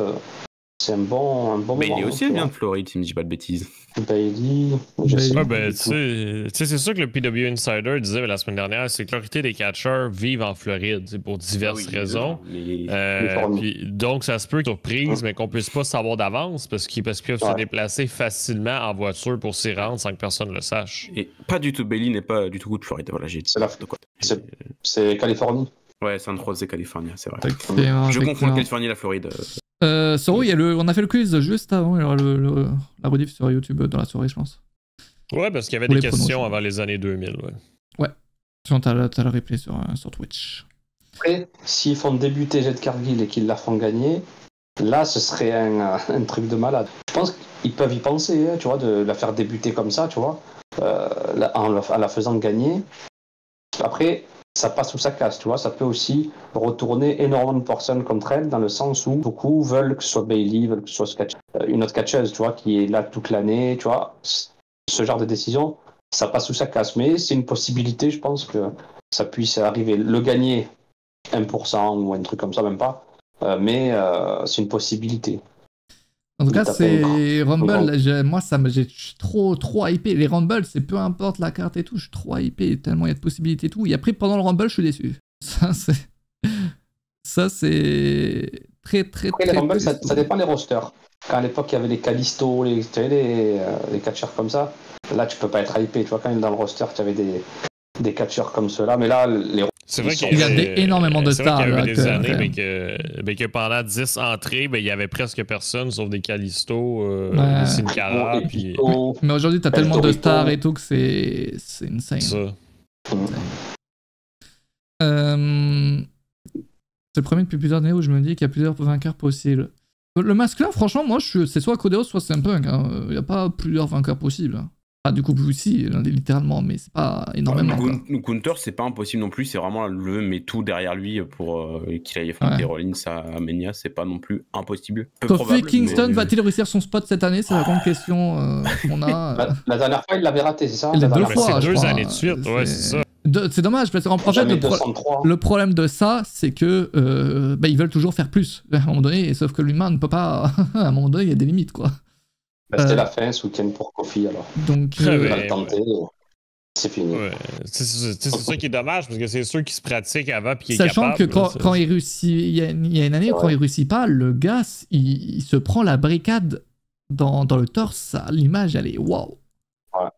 C'est un bon Bayley moment. aussi, elle vient de Floride, si je ne dis pas de bêtises. Bayley. Tu sais, c'est ça que le PW Insider disait la semaine dernière, c'est que la majorité des catcheurs vivent en Floride pour diverses raisons. Donc, ça se peut surprise, mais qu'on puisse pas savoir d'avance parce qu'ils peuvent se déplacer facilement en voiture pour s'y rendre sans que personne le sache. Et pas du tout, Bayley n'est pas du tout de Floride. Voilà, j'ai dit. C'est Californie. Ouais, San Jose, Californie, c'est vrai. Je confonds Californie et la Floride. Soro, on a fait le quiz juste avant, il y aura la rediff sur YouTube dans la soirée, je pense. Ouais, parce qu'il y avait des questions avant les années 2000. Ouais. T'as le replay sur Twitch. Après, s'ils font débuter Jade Cargill et qu'ils la font gagner, là, ce serait un truc de malade. Je pense qu'ils peuvent y penser, tu vois, de la faire débuter comme ça, tu vois, en la faisant gagner. Après, ça passe ou ça casse, tu vois, ça peut aussi retourner énormément de personnes contre elle, dans le sens où beaucoup veulent que ce soit Bayley, veulent que ce soit une autre catcheuse, tu vois, qui est là toute l'année, tu vois. Ce genre de décision, ça passe ou ça casse, mais c'est une possibilité, je pense que ça puisse arriver. Le gagner 1% ou un truc comme ça, même pas, mais c'est une possibilité. En tout cas, c'est Rumble. Moi, j'ai trop hypé. Les Rumble, c'est peu importe la carte et tout, je suis trop hypé. Tellement il y a de possibilités et tout. Et après, pendant le Rumble, je suis déçu. Ça, c'est très. Après, les Rumble, ça dépend des rosters. Quand à l'époque, il y avait les Kalisto, les catcheurs comme ça, là, tu peux pas être hypé. Tu vois, quand même, dans le roster, tu avais des catcheurs comme ceux-là. Mais là, c'est vrai qu'il y a énormément de stars. Il y avait des années, mais que pendant 10 entrées, il y avait presque personne, sauf des Kalisto, des Sin Cara. Mais aujourd'hui, tu as tellement de stars et tout que c'est insane. Ça. C'est le premier depuis plusieurs années où je me dis qu'il y a plusieurs vainqueurs possibles. Le masculin, franchement, moi, c'est soit Codeo, soit Simpunk. Il n'y a pas plusieurs vainqueurs possibles. Ah, du coup, aussi, littéralement, mais c'est pas énormément. Gunther, c'est pas impossible non plus. C'est vraiment le met tout derrière lui pour qu'il aille affronter Rollins à Mania. C'est pas non plus impossible. Kofi Kingston va-t-il réussir son spot cette année? C'est la grande question qu'on a. La dernière fois, il l'avait raté, c'est ça? Les 2 fois. C'est 2 années de suite, ouais, c'est ça. C'est dommage, parce qu'en fait, le problème de ça, c'est que ils veulent toujours faire plus, à un moment donné, sauf que l'humain ne peut pas. À un moment donné, il y a des limites, quoi. C'était la fin ce week-end pour Kofi, alors. Donc, c'est fini. Ouais. C'est ça qui est dommage, parce que c'est sûr qu'il se pratique avant puis qu'il est sachant capable. Sachant que quand il réussit, il y a une année, quand il réussit pas, le gars, il se prend la bricade dans le torse, l'image, elle est waouh. Ouais,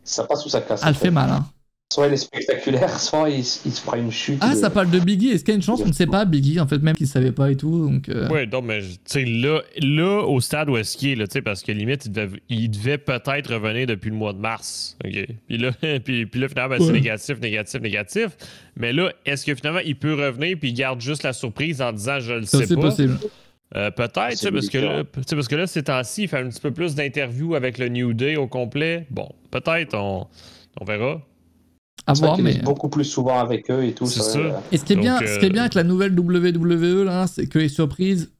ça passe ou ça casse. Elle fait mal, hein. Soit il est spectaculaire, soit il se prend une chute. Ah, ça parle de Biggie. Est-ce qu'il y a une chance? On ne sait pas, Biggie, en fait, même qu'il ne savait pas et tout. Donc, ouais, non, mais tu sais, là, au stade où est-ce qu'il est, là, parce que limite, il devait peut-être revenir depuis le mois de mars. OK? Puis là, finalement, c'est négatif. Mais là, est-ce que finalement, il peut revenir puis il garde juste la surprise en disant je le sais pas? C'est possible. Peut-être, parce que là, ces temps-ci, il fait un petit peu plus d'interviews avec le New Day au complet. Bon, peut-être, on verra. À voir, mais beaucoup plus souvent avec eux et tout. C'est ça. Et ce qui est bien avec la nouvelle WWE là, c'est que les surprises,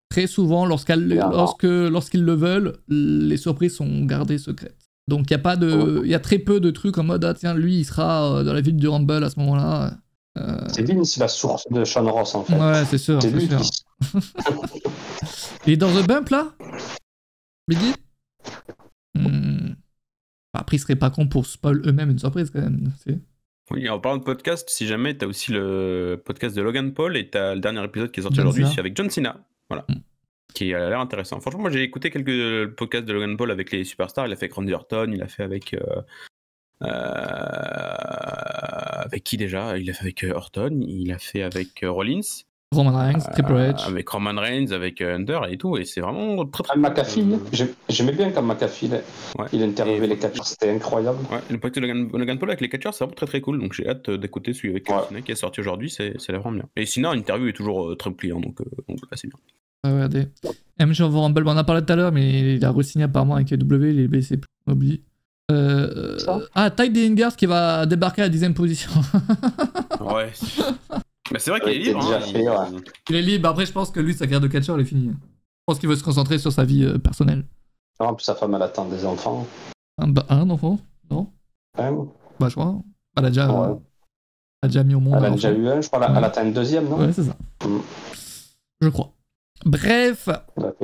très souvent, lorsqu'ils le veulent, les surprises sont gardées secrètes. Donc il y a très peu de trucs en mode ah tiens lui il sera dans la ville du Rumble à ce moment-là. C'est Vince la source de Sean Ross en fait. Ouais, c'est sûr. C'est lui Il est dans The Bump là, Biggie. Après, ils seraient pas cons pour spoil eux-mêmes une surprise quand même. Oui, en parlant de podcast, si jamais, t'as aussi le podcast de Logan Paul et t'as le dernier épisode qui est sorti aujourd'hui, c'est avec John Cena. Voilà. Qui a l'air intéressant. Franchement, moi j'ai écouté quelques podcasts de Logan Paul avec les superstars. Il a fait avec Randy Orton, il a fait avec. Avec qui déjà? Il a fait avec Orton, il a fait avec Rollins. Roman Reigns, Triple H. Avec Roman Reigns, avec Hunter et tout, et c'est vraiment très très. McAfee, j'aimais bien quand McAfee il interviewait les catcheurs, c'était incroyable. Ouais, le podcast de Logan Paul avec les catcheurs, c'est vraiment très très cool, donc j'ai hâte d'écouter celui avec Cena qui est sorti aujourd'hui, c'est vraiment bien. Et sinon, l'interview est toujours très client, donc là c'est bien. Regardez. MJ Rumble, on en a parlé tout à l'heure, mais il a re-signé apparemment avec W, il est blessé, oublié. Ty Dillinger qui va débarquer à la 10ème position. Ouais. Mais c'est vrai qu'il est libre. Il est libre. Après, je pense que lui, sa carrière de catcheur, elle est finie. Je pense qu'il veut se concentrer sur sa vie personnelle. En plus, sa femme, elle attend des enfants. Un enfant? Non? Bah, je crois. Elle a déjà mis au monde. Elle a déjà eu un, je crois. Elle attend une deuxième, non? Ouais, c'est ça. Je crois. Bref.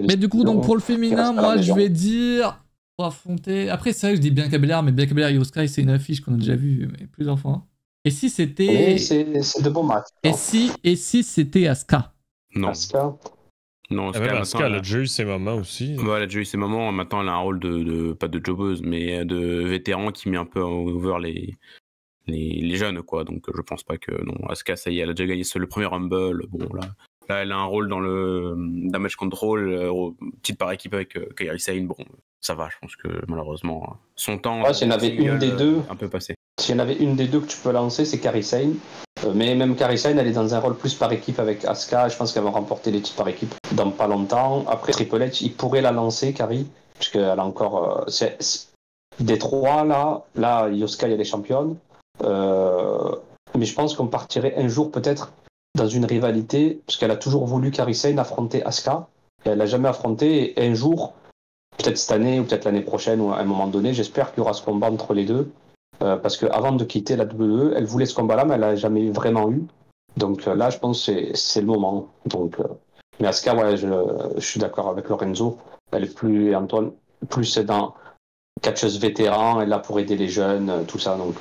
Mais du coup, donc pour le féminin, moi, je vais dire. Pour affronter. Après, c'est vrai que je dis Bianca Belair, mais Bianca Belair et Io Sky, c'est une affiche qu'on a déjà vue plusieurs fois. Et si c'était. C'est de bons matchs. Et si c'était Asuka? Non. Asuka? Non, Asuka, elle a déjà eu ses moments aussi. Ouais, elle a déjà eu ses moments. Maintenant, elle a un rôle pas de jobbeuse, mais de vétéran qui met un peu over les jeunes, quoi. Donc, je pense pas que. Non, Asuka, ça y est, elle a déjà gagné le premier Rumble. Bon, là, elle a un rôle dans le Damage Control, petite par équipe avec Kairi Sane. Bon, ça va, je pense que malheureusement, son temps. Ouais, s'il y en avait une des deux. Un peu passé. S'il y en avait une des deux que tu peux lancer, c'est Kairi Sane. Mais même Kairi Sane, elle est dans un rôle plus par équipe avec Asuka. Je pense qu'elle va remporter les titres par équipe dans pas longtemps. Après, Triple H, il pourrait la lancer, Kairi, parce qu'elle a encore. Des trois, là, Io Sky, elle est championne. Mais je pense qu'on partirait un jour peut-être dans une rivalité, parce qu'elle a toujours voulu Kairi Sane affronter Asuka. Et elle l'a jamais affronté. Et un jour, peut-être cette année ou peut-être l'année prochaine ou à un moment donné, j'espère qu'il y aura ce combat entre les deux. Parce qu'avant de quitter la WWE, elle voulait ce combat-là, mais elle l'a jamais vraiment eu. Donc là, je pense que c'est le moment. Donc, mais Asuka, ouais, je suis d'accord avec Lorenzo. Elle est plus, Antoine, plus dans catcheuse vétéran, elle est là pour aider les jeunes, tout ça. Donc,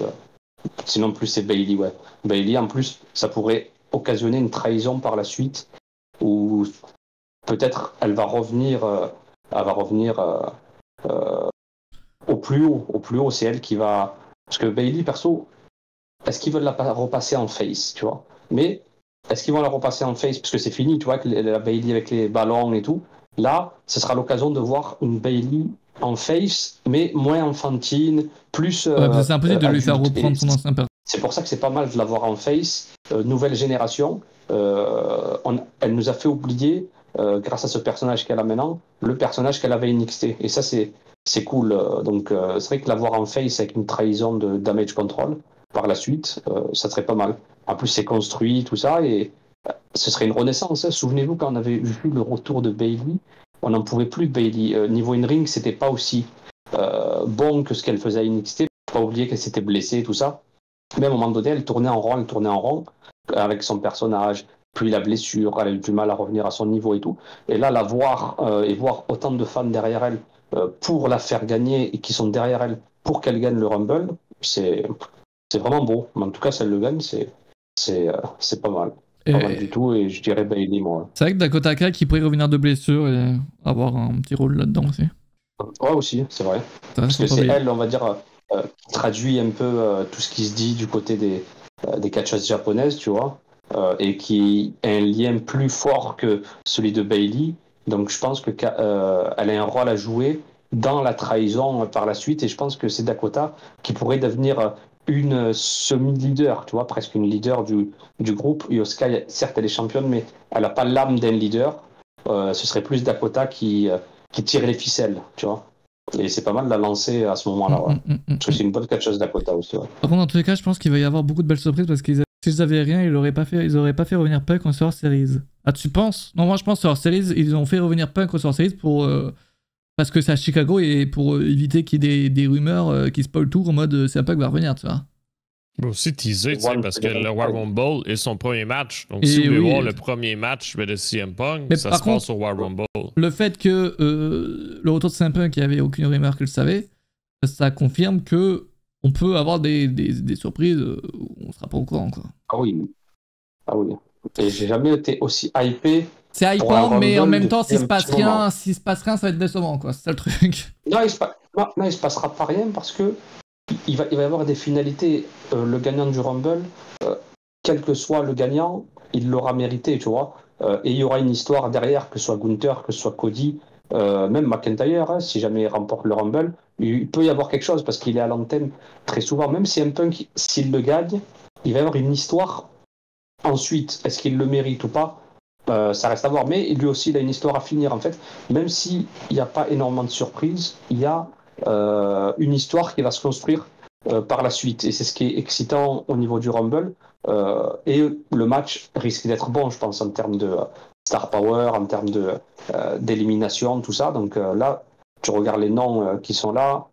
sinon, plus c'est Bayley, ouais. Bayley, en plus, ça pourrait occasionner une trahison par la suite, où peut-être elle va revenir, au plus haut, c'est elle qui va. Parce que Bayley, perso, est-ce qu'ils veulent la repasser en face, tu vois? Mais est-ce qu'ils vont la repasser en face? Parce que c'est fini, tu vois, que la Bayley avec les ballons et tout. Là, ce sera l'occasion de voir une Bayley en face, mais moins enfantine, plus. C'est impossible de lui faire reprendre son ancien père. C'est pour ça que c'est pas mal de la voir en face. Nouvelle génération. Elle nous a fait oublier, grâce à ce personnage qu'elle a maintenant, le personnage qu'elle avait NXT. Et ça, c'est cool. Donc, c'est vrai que la voir en face avec une trahison de damage control par la suite, ça serait pas mal. En plus, c'est construit, tout ça, et ce serait une renaissance. Hein. Souvenez-vous, quand on avait vu le retour de Bayley, on n'en pouvait plus de Bayley. Niveau in-ring, c'était pas aussi bon que ce qu'elle faisait à NXT. Faut pas oublier qu'elle s'était blessée, tout ça. Mais à un moment donné, elle tournait en rond avec son personnage. Puis la blessure, elle a eu du mal à revenir à son niveau et tout. Et là, la voir et voir autant de fans derrière elle pour la faire gagner et qui sont derrière elle pour qu'elle gagne le Rumble, c'est vraiment beau. Mais en tout cas, si elle le gagne, c'est pas mal. Pas mal du tout. Et je dirais Bayley, moi. C'est vrai que Dakota Kai qui pourrait revenir de blessure et avoir un petit rôle là-dedans aussi. Ouais, aussi, c'est vrai. Parce que c'est elle, on va dire, qui traduit un peu tout ce qui se dit du côté des catcheuses japonaises, tu vois, et qui a un lien plus fort que celui de Bayley. Donc je pense qu'elle a un rôle à jouer dans la trahison par la suite, et je pense que c'est Dakota qui pourrait devenir une semi-leader, tu vois, presque une leader du groupe. Yoska, certes, elle est championne, mais elle n'a pas l'âme d'un leader. Ce serait plus Dakota qui tire les ficelles, tu vois. Et c'est pas mal de la lancer à ce moment-là, ouais. Parce que c'est une bonne catcheuse Dakota aussi, ouais. Par contre, dans tous les cas, je pense qu'il va y avoir beaucoup de belles surprises parce qu'ils s'ils avaient rien, ils auraient pas fait revenir Punk en Survivor Series. Ah, tu penses? Non, moi je pense Survivor Series, ils ont fait revenir Punk en Survivor Series pour parce que c'est à Chicago et pour éviter qu'il y ait des rumeurs qui spoilent tout en mode c'est Punk va revenir, tu vois. Mais aussi teaser, parce que le War Rumble est son premier match. Donc, si vous voulez voir le premier match de CM Punk, ça se passe au War Rumble. Le fait que le retour de CM Punk, il n'y avait aucune rumeur qui le savait, ça confirme que on peut avoir des surprises où on ne sera pas au courant, quoi. Ah oui. Et j'ai jamais été aussi hypé. C'est hypant, mais en même temps, s'il se passe rien, ça va être décevant, quoi. C'est ça le truc. Non, il se passera pas rien parce que il va y avoir des finalités. Le gagnant du Rumble, quel que soit le gagnant, il l'aura mérité, tu vois. Et il y aura une histoire derrière, que ce soit Gunther, que ce soit Cody, même McIntyre, hein, si jamais il remporte le Rumble, il peut y avoir quelque chose parce qu'il est à l'antenne très souvent. Même si un Punk, s'il le gagne, il va y avoir une histoire. Ensuite, est-ce qu'il le mérite ou pas? Ça reste à voir. Mais lui aussi, il a une histoire à finir, en fait. Même s'il n'y a pas énormément de surprises, il y a une histoire qui va se construire par la suite. Et c'est ce qui est excitant au niveau du Rumble. Et le match risque d'être bon, je pense, en termes de star power, en termes d'élimination, tout ça. Donc là, tu regardes les noms qui sont là,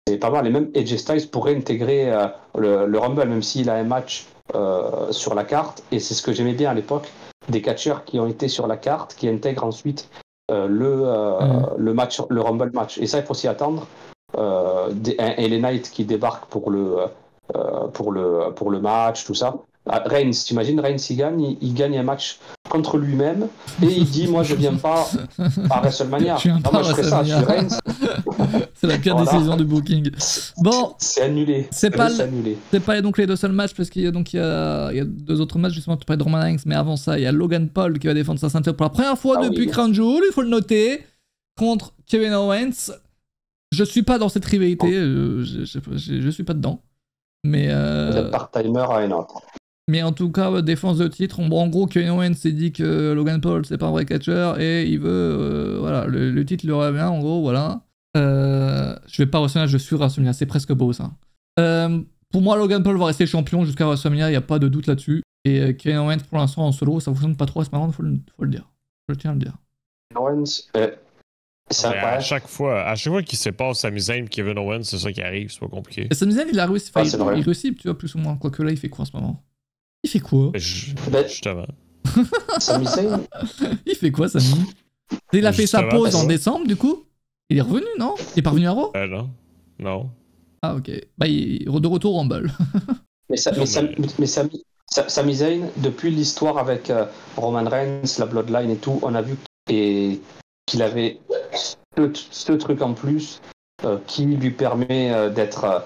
c'est pas mal. Et même AJ Styles pourrait intégrer le Rumble, même s'il a un match sur la carte. Et c'est ce que j'aimais bien à l'époque, des catcheurs qui ont été sur la carte, qui intègrent ensuite le match, le Rumble match. Et ça, il faut s'y attendre. Un LA Knight qui débarque pour le match, tout ça. Reigns, t'imagines, Reigns il gagne un match contre lui-même et il dit moi je viens pas à WrestleMania. Moi je ferais ça, je suis Reigns. C'est la pire décision de booking. Bon, c'est annulé. C'est pas donc les deux seuls matchs parce qu'il y a deux autres matchs justement tu parlais de Roman Reigns, mais avant ça il y a Logan Paul qui va défendre sa ceinture pour la première fois depuis Crown Jewel, il faut le noter, contre Kevin Owens. Je suis pas dans cette rivalité, je suis pas dedans. Mais part-timer à un autre. Mais en tout cas, défense de titre, en gros, Kevin Owens s'est dit que Logan Paul c'est pas un vrai catcheur et il veut, voilà, le titre lui revient, en gros, voilà. Je vais pas WrestleMania, je suis WrestleMania, c'est presque beau ça. Pour moi, Logan Paul va rester champion jusqu'à WrestleMania, il n'y a pas de doute là-dessus. Et Kevin Owens, pour l'instant, en solo, ça fonctionne pas trop à ce moment, faut le dire. Je tiens à le dire. Owens, à chaque fois qu'il sépare Sami Zayn et Kevin Owens, c'est ça qui arrive, c'est pas compliqué. Et Sami Zayn, il a réussi, il réussit, tu vois, plus ou moins. Quoique là, il fait quoi en ce moment? Il fait quoi? Justement. Sami Zayn. Il fait quoi, Sami? Il a fait sa pause en décembre, du coup? Il est revenu, non? Il est pas revenu à Raw? Non. Non. Ah, ok. Bah, il est de retour au Rumble. Mais Sami Zayn, depuis l'histoire avec Roman Reigns, la Bloodline et tout, on a vu qu'il avait ce truc en plus qui lui permet d'être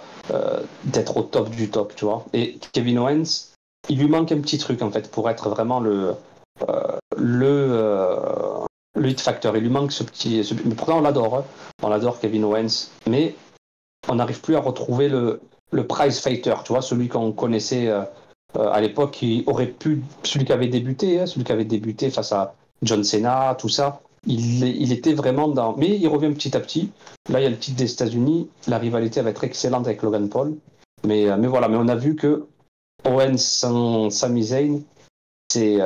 au top du top, tu vois. Et Kevin Owens, il lui manque un petit truc en fait pour être vraiment le hit factor. Il lui manque ce petit. Mais pourtant on l'adore, hein. On adore Kevin Owens, mais on n'arrive plus à retrouver le prize fighter, tu vois, celui qu'on connaissait à l'époque, celui qui avait débuté face à John Cena, tout ça. Il était vraiment dans. Mais il revient petit à petit. Là, il y a le titre des États-Unis. La rivalité va être excellente avec Logan Paul. Mais voilà. Mais on a vu que Owens sans Sami Zayn, c'est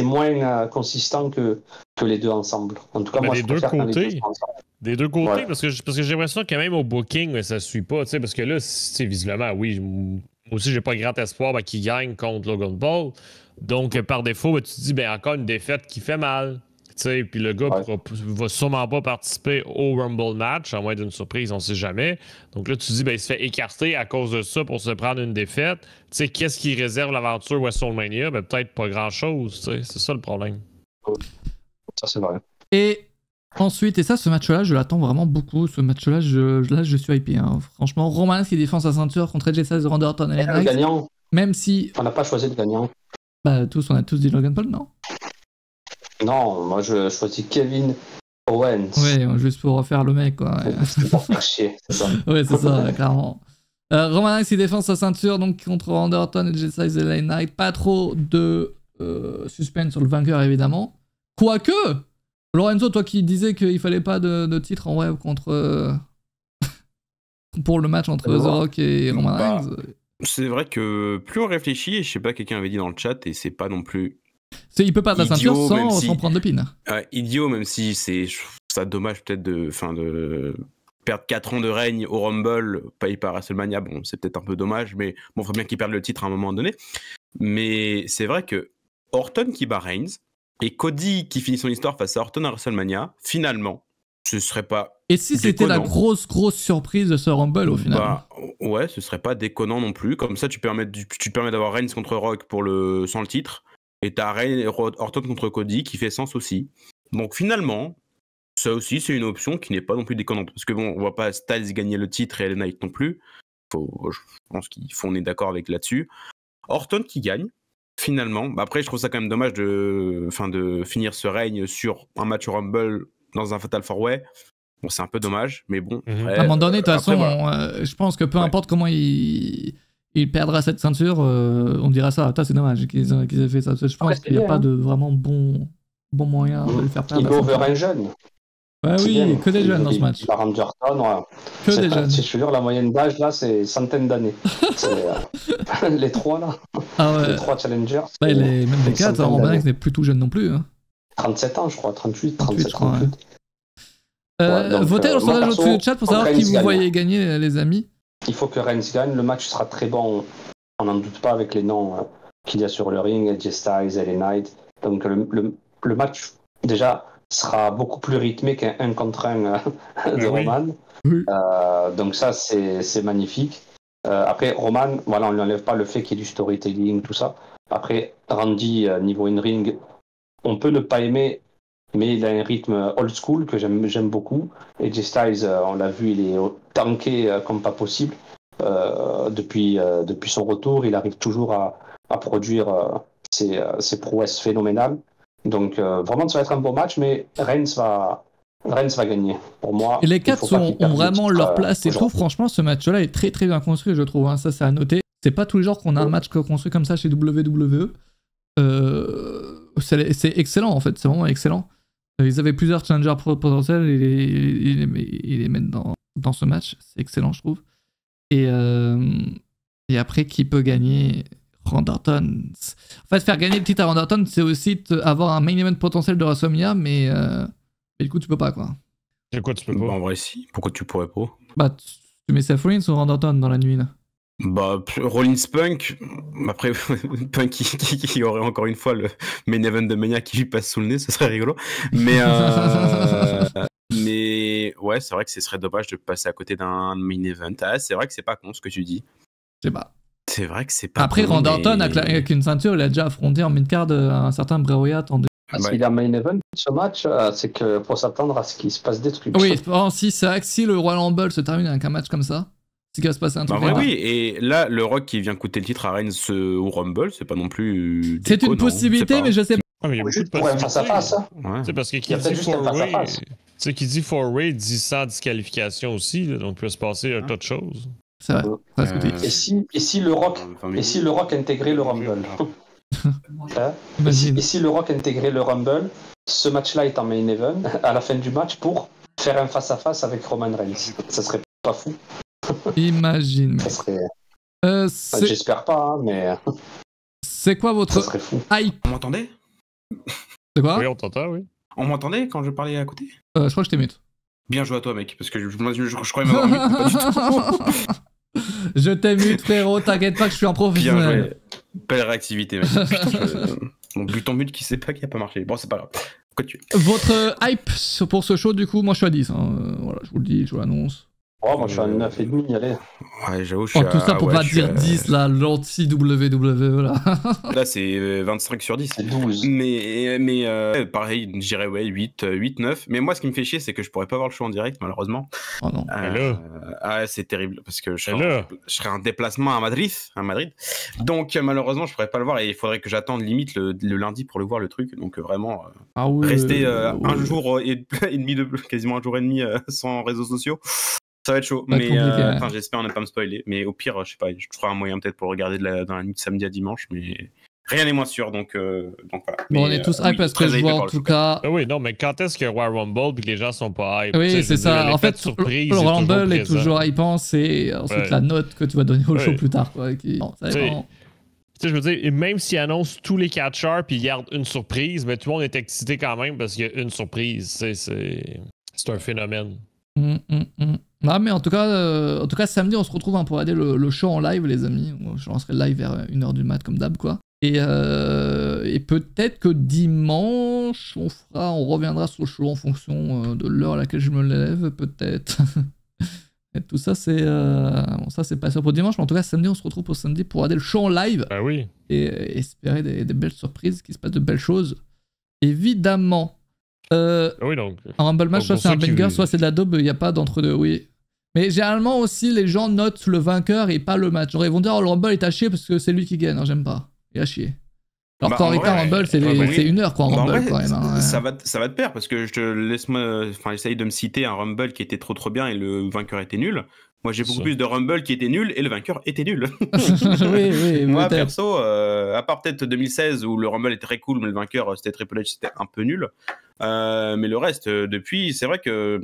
moins consistant que les deux ensemble. En tout cas, moi, je préfère quand les deux ensemble. Des deux côtés, ouais. parce que j'ai l'impression que même au booking, ça ne suit pas. Parce que là, visiblement, oui, moi aussi, j'ai pas grand espoir qu'il gagne contre Logan Paul. Donc, par défaut, tu te dis, encore une défaite qui fait mal. Puis le gars va sûrement pas participer au Rumble match, à moins d'une surprise, on sait jamais. Donc là, tu te dis, il se fait écarter à cause de ça pour se prendre une défaite. Qu'est-ce qui réserve l'aventure WrestleMania? Peut-être pas grand-chose. C'est ça le problème. Ça, c'est vrai. Et ensuite, ce match-là, je l'attends vraiment beaucoup. Ce match-là, je suis hypé. Hein. Franchement, Roman qui défend sa ceinture contre AJ Styles, Randy Orton et le gagnant. Même si... On n'a pas choisi le gagnant. On a tous dit Logan Paul, non? Non, moi je choisis Kevin Owens. Ouais, juste pour refaire le mec, quoi. Ouais. C'est pour faire chier, c'est ça. Ouais, c'est ça, clairement. Roman Reigns, il défend sa ceinture donc contre Randy Orton et AJ Styles et LA Knight. Pas trop de suspense sur le vainqueur, évidemment. Quoique, Lorenzo, toi qui disais qu'il fallait pas de titre en web contre... pour le match entre The Rock et Roman Reigns. C'est vrai que plus on réfléchit, et je sais pas, quelqu'un avait dit dans le chat, et c'est pas non plus... il peut perdre la ceinture sans prendre de pin. Idiot, même si je trouve ça dommage peut-être de perdre 4 ans de règne au Rumble, pas y par WrestleMania, bon, c'est peut-être un peu dommage, mais bon, il faudrait bien qu'il perde le titre à un moment donné. Mais c'est vrai que Orton qui bat Reigns, et Cody qui finit son histoire face à Orton à WrestleMania, finalement, ce serait pas... Et si c'était la grosse surprise de ce Rumble au final? Ouais, ce serait pas déconnant non plus. Comme ça, tu te permets d'avoir Reigns contre Rock sans le titre. Et t'as Orton contre Cody qui fait sens aussi. Donc finalement, ça aussi, c'est une option qui n'est pas non plus déconnante. Parce que bon, on voit pas Styles gagner le titre et LA Knight non plus. Je pense qu'on est d'accord avec là-dessus. Orton qui gagne, finalement. Après, je trouve ça quand même dommage de finir ce règne sur un match au Rumble dans un Fatal 4-Way. Bon, c'est un peu dommage, mais bon. Après, à un moment donné, de toute façon, je pense que peu importe comment il perdra cette ceinture, on dira ça. C'est dommage qu'ils aient fait ça. Je pense qu'il n'y a pas de vraiment bon moyen de le faire perdre. Il go over un jeune. Ouais, oui, bien. Que des jeunes dans ce match. Par Randy Orton, que des jeunes. Je suis sûr, la moyenne d'âge, là, c'est centaines d'années. Les 3, là. Ah ouais. Les 3 challengers. Même les 4, Roman Reigns n'est plus tout jeune non plus. Hein. 37 ans, je crois. 38, 38. Votez dans le chat pour savoir qui vous voyez gagner, les amis. Il faut que Reigns gagne. Le match sera très bon. On n'en doute pas avec les noms qu'il y a sur le ring. AJ Styles, LA Knight. Donc le match, déjà, sera beaucoup plus rythmé qu'un 1 contre 1 de Roman. Oui. Donc ça, c'est magnifique. Après, Roman, voilà, on ne lui enlève pas le fait qu'il y ait du storytelling, tout ça. Après, Randy, niveau in-ring, on peut ne pas aimer, mais il a un rythme old school que j'aime beaucoup. Et AJ Styles, on l'a vu, il est tanké comme pas possible. Depuis son retour, il arrive toujours à produire ses prouesses phénoménales. Donc vraiment, ça va être un beau match, mais Reigns va gagner. Pour moi, et les 4 ont vraiment leur place et tout. Franchement, ce match-là est très très bien construit, je trouve. Hein. Ça, c'est à noter. C'est pas tous les jours qu'on a un match construit comme ça chez WWE. C'est excellent en fait, c'est vraiment excellent. Ils avaient plusieurs challengers potentiels et ils les mettent dans ce match. C'est excellent, je trouve. Et après, qui peut gagner? Randy Orton. En fait, faire gagner le titre à Randy Orton, c'est aussi avoir un main event potentiel de WrestleMania, mais du coup, tu peux pas, quoi. Et quoi, tu peux pas? En vrai, si. Pourquoi tu pourrais pas? Tu mets Seth Rollins ou Randy Orton dans la nuit, là? Rollins Punk, après Punk qui aurait encore une fois le main event de Mania qui lui passe sous le nez, ce serait rigolo. Mais Mais ouais, c'est vrai que ce serait dommage de passer à côté d'un main event. Ah, c'est vrai que c'est pas con ce que tu dis. Je sais pas. C'est vrai que c'est pas Après, con, Randy Orton, mais... avec une ceinture, il a déjà affronté en mid-card un certain Bray Wyatt en S'il y a main event ce match, c'est qu'il faut s'attendre à ce qu'il se passe des trucs. Oui, si c'est vrai que si le Royal Rumble se termine avec un match comme ça, c'est qu'il va se passer un truc. Bah oui, et là, le Rock qui vient coûter le titre à Reigns au Rumble, c'est pas non plus. C'est une possibilité, mais je sais pas. Ah, mais il y a beaucoup de possibilités. Face à face. C'est parce que qui dit four-way, qui dit four-way dit sans disqualification aussi, là, donc il peut se passer un tas de choses. C'est vrai. Et si le Rock intégrait le Rumble et si le Rock intégrait le Rumble, ce match-là est en main event à la fin du match pour faire un face-à-face avec Roman Reigns. Ça serait pas fou. Imagine. Ça serait... J'espère pas, mais... C'est quoi votre hype? On m'entendait? C'est quoi? Oui, on t'entend, oui. On m'entendait quand je parlais à côté? Je crois que je t'ai mute. Bien joué à toi, mec, parce que je croyais m'avoir mute, pas du tout. Je t'ai mute, frérot, t'inquiète pas que je suis un professionnel. Bien joué. Belle réactivité, mec. Mon buton mute qui sait pas qui a pas marché. Bon, c'est pas grave. Votre hype pour ce show, du coup, moi je suis à 10. Voilà, je vous le dis, je vous l'annonce. Oh, moi je suis à 9,5, allez. Ouais, j'avoue, je suis tout ça pour pas dire 10, là, l'anti-WWE, là. Là, c'est 25 sur 10. C'est 12. Mais pareil, je dirais, ouais, 8, 9. Mais moi, ce qui me fait chier, c'est que je pourrais pas voir le show en direct, malheureusement. Oh non. C'est terrible, parce que je serais en déplacement à Madrid. Donc, malheureusement, je pourrais pas le voir et il faudrait que j'attende limite le lundi pour le voir, le truc. Donc, vraiment, rester un jour et demi, quasiment un jour et demi sans réseaux sociaux. Ça va être chaud, mais j'espère ne pas me spoiler. Mais au pire, je sais pas, je trouverai un moyen peut-être pour regarder dans la nuit de samedi à dimanche, mais rien n'est moins sûr, donc voilà. Bon, on est tous hype parce que je vois en tout cas. Oui, non, mais quand est-ce qu'il y a Royal Rumble puis que les gens sont pas hype? Oui, c'est ça. En fait, le Rumble est toujours hypant, c'est ensuite la note que tu vas donner au show plus tard, quoi. Non, ça dépend. Tu sais, je veux dire, même s'ils annoncent tous les catcheurs puis ils gardent une surprise, mais tout le monde est excité quand même parce qu'il y a une surprise. C'est un phénomène. Non, mais en tout cas, samedi, on se retrouve pour regarder le show en live, les amis. Je lancerai le live vers 1h du mat, comme d'hab, quoi. Et peut-être que dimanche, on reviendra sur le show en fonction de l'heure à laquelle je me lève, peut-être. Et tout ça, c'est ça, c'est pas sûr pour dimanche, mais en tout cas, samedi, on se retrouve pour samedi pour regarder le show en live. Ah oui. Et espérer des belles surprises, qu'il se passe de belles choses. Évidemment. Oui, donc. Un Rumble match, soit c'est un banger, soit c'est de la daube, il n'y a pas d'entre-deux, oui. Mais généralement aussi, les gens notent le vainqueur et pas le match. Genre, ils vont dire, oh, le Rumble est à chier parce que c'est lui qui gagne. Non, j'aime pas. Il est à chier. Alors qu'en réalité, Rumble, c'est 1h, quoi, en Rumble, quand même. Hein, ça va de pair, parce que j'essaye de me citer un Rumble qui était trop bien et le vainqueur était nul. Moi, j'ai beaucoup plus de Rumble qui était nul et le vainqueur était nul. oui, moi, perso, à part peut-être 2016 où le Rumble était très cool, mais le vainqueur, c'était Triple H, c'était un peu nul. Mais le reste, depuis, c'est vrai que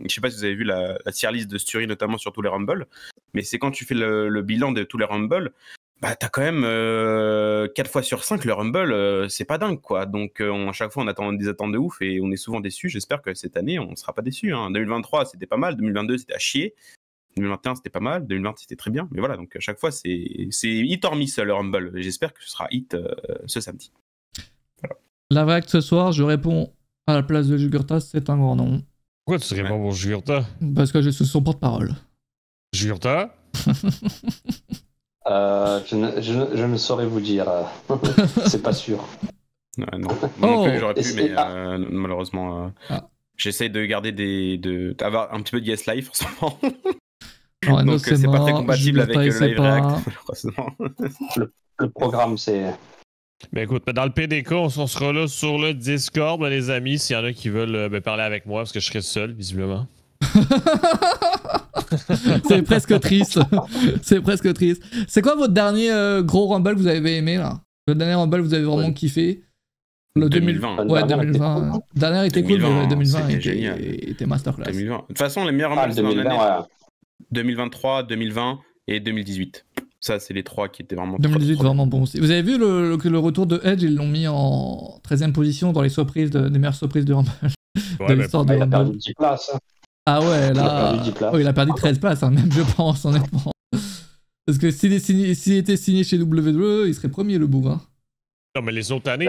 je sais pas si vous avez vu la tier list de Sturi, notamment sur tous les Rumble, mais c'est quand tu fais le bilan de tous les Rumble, bah t'as quand même 4 fois sur 5 le Rumble, c'est pas dingue, quoi. Donc à chaque fois on attend des attentes de ouf et on est souvent déçus. J'espère que cette année on sera pas déçus. 2023 c'était pas mal, 2022 c'était à chier, 2021 c'était pas mal, 2020 c'était très bien, mais voilà, donc à chaque fois c'est hit or miss le Rumble. J'espère que ce sera hit ce samedi. Voilà. La vraie que ce soir, je réponds à la place de Jugurtha, c'est un grand nom. Pourquoi tu réponds pour Jugurtha? Parce que je suis son porte-parole. Jugurtha? Je ne saurais vous dire. C'est pas sûr. Non plus, j'aurais pu, mais malheureusement, j'essaie de garder d'avoir un petit peu de Yes Life en ce moment. Donc c'est pas très compatible avec le Live React, malheureusement. Le programme, c'est... Ben écoute, dans le PDK, on sera là sur le Discord, les amis, s'il y en a qui veulent parler avec moi, parce que je serai seul, visiblement. C'est presque triste. C'est presque triste. C'est quoi votre dernier gros Rumble que vous avez aimé, là? Le dernier Rumble que vous avez vraiment kiffé? Le 2020. Ouais, 2020. Le dernier était cool, mais 2020 était masterclass. 2020. De toute façon, les meilleurs Rumble, c'est en année 2023, 2020 et 2018. Ça, c'est les trois qui étaient vraiment... 2018, vraiment bon aussi. Vous avez vu le retour de Edge, ils l'ont mis en 13ème position dans les surprises, des meilleures surprises de Rumble. Ouais, de l'histoire de Rumble. Il a perdu 10 places. Ah ouais, là... il a perdu 13 places, même, je pense, honnêtement. Parce que s'il était signé chez WWE, il serait premier, le boug. Non, mais les autres années,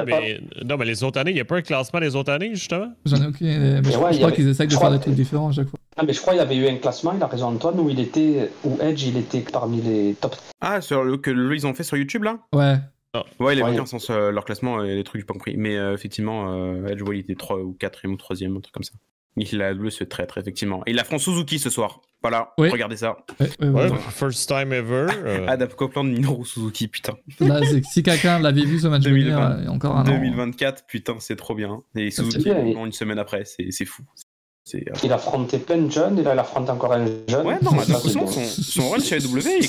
il n'y a pas un classement des autres années, justement? J'en ai aucune idée. Mais je crois qu'ils essayent de faire des trucs différents à chaque fois. Ah, mais je crois qu'il y avait eu un classement, il a raison Antoine, où Edge, il était parmi les top. Ah, que ils ont fait sur YouTube, là? Ouais. Ouais, il avait aucun sens, leur classement, et les trucs, j'ai pas compris. Mais effectivement, Edge, il était 3 ou 4e ou 3e, un truc comme ça. Il a doublé ce traître, effectivement. Et il affronte Suzuki ce soir. Voilà, regardez ça. Ouais. First time ever. Adam Copeland, Minoru Suzuki, putain. Là, si quelqu'un l'avait vu ce match venir, il y a encore un 2024, putain, c'est trop bien. Et Suzuki, une semaine après, c'est fou. Il a affronté plein de jeunes, et là, il affronte encore un jeune. Ouais, non, son run chez AEW,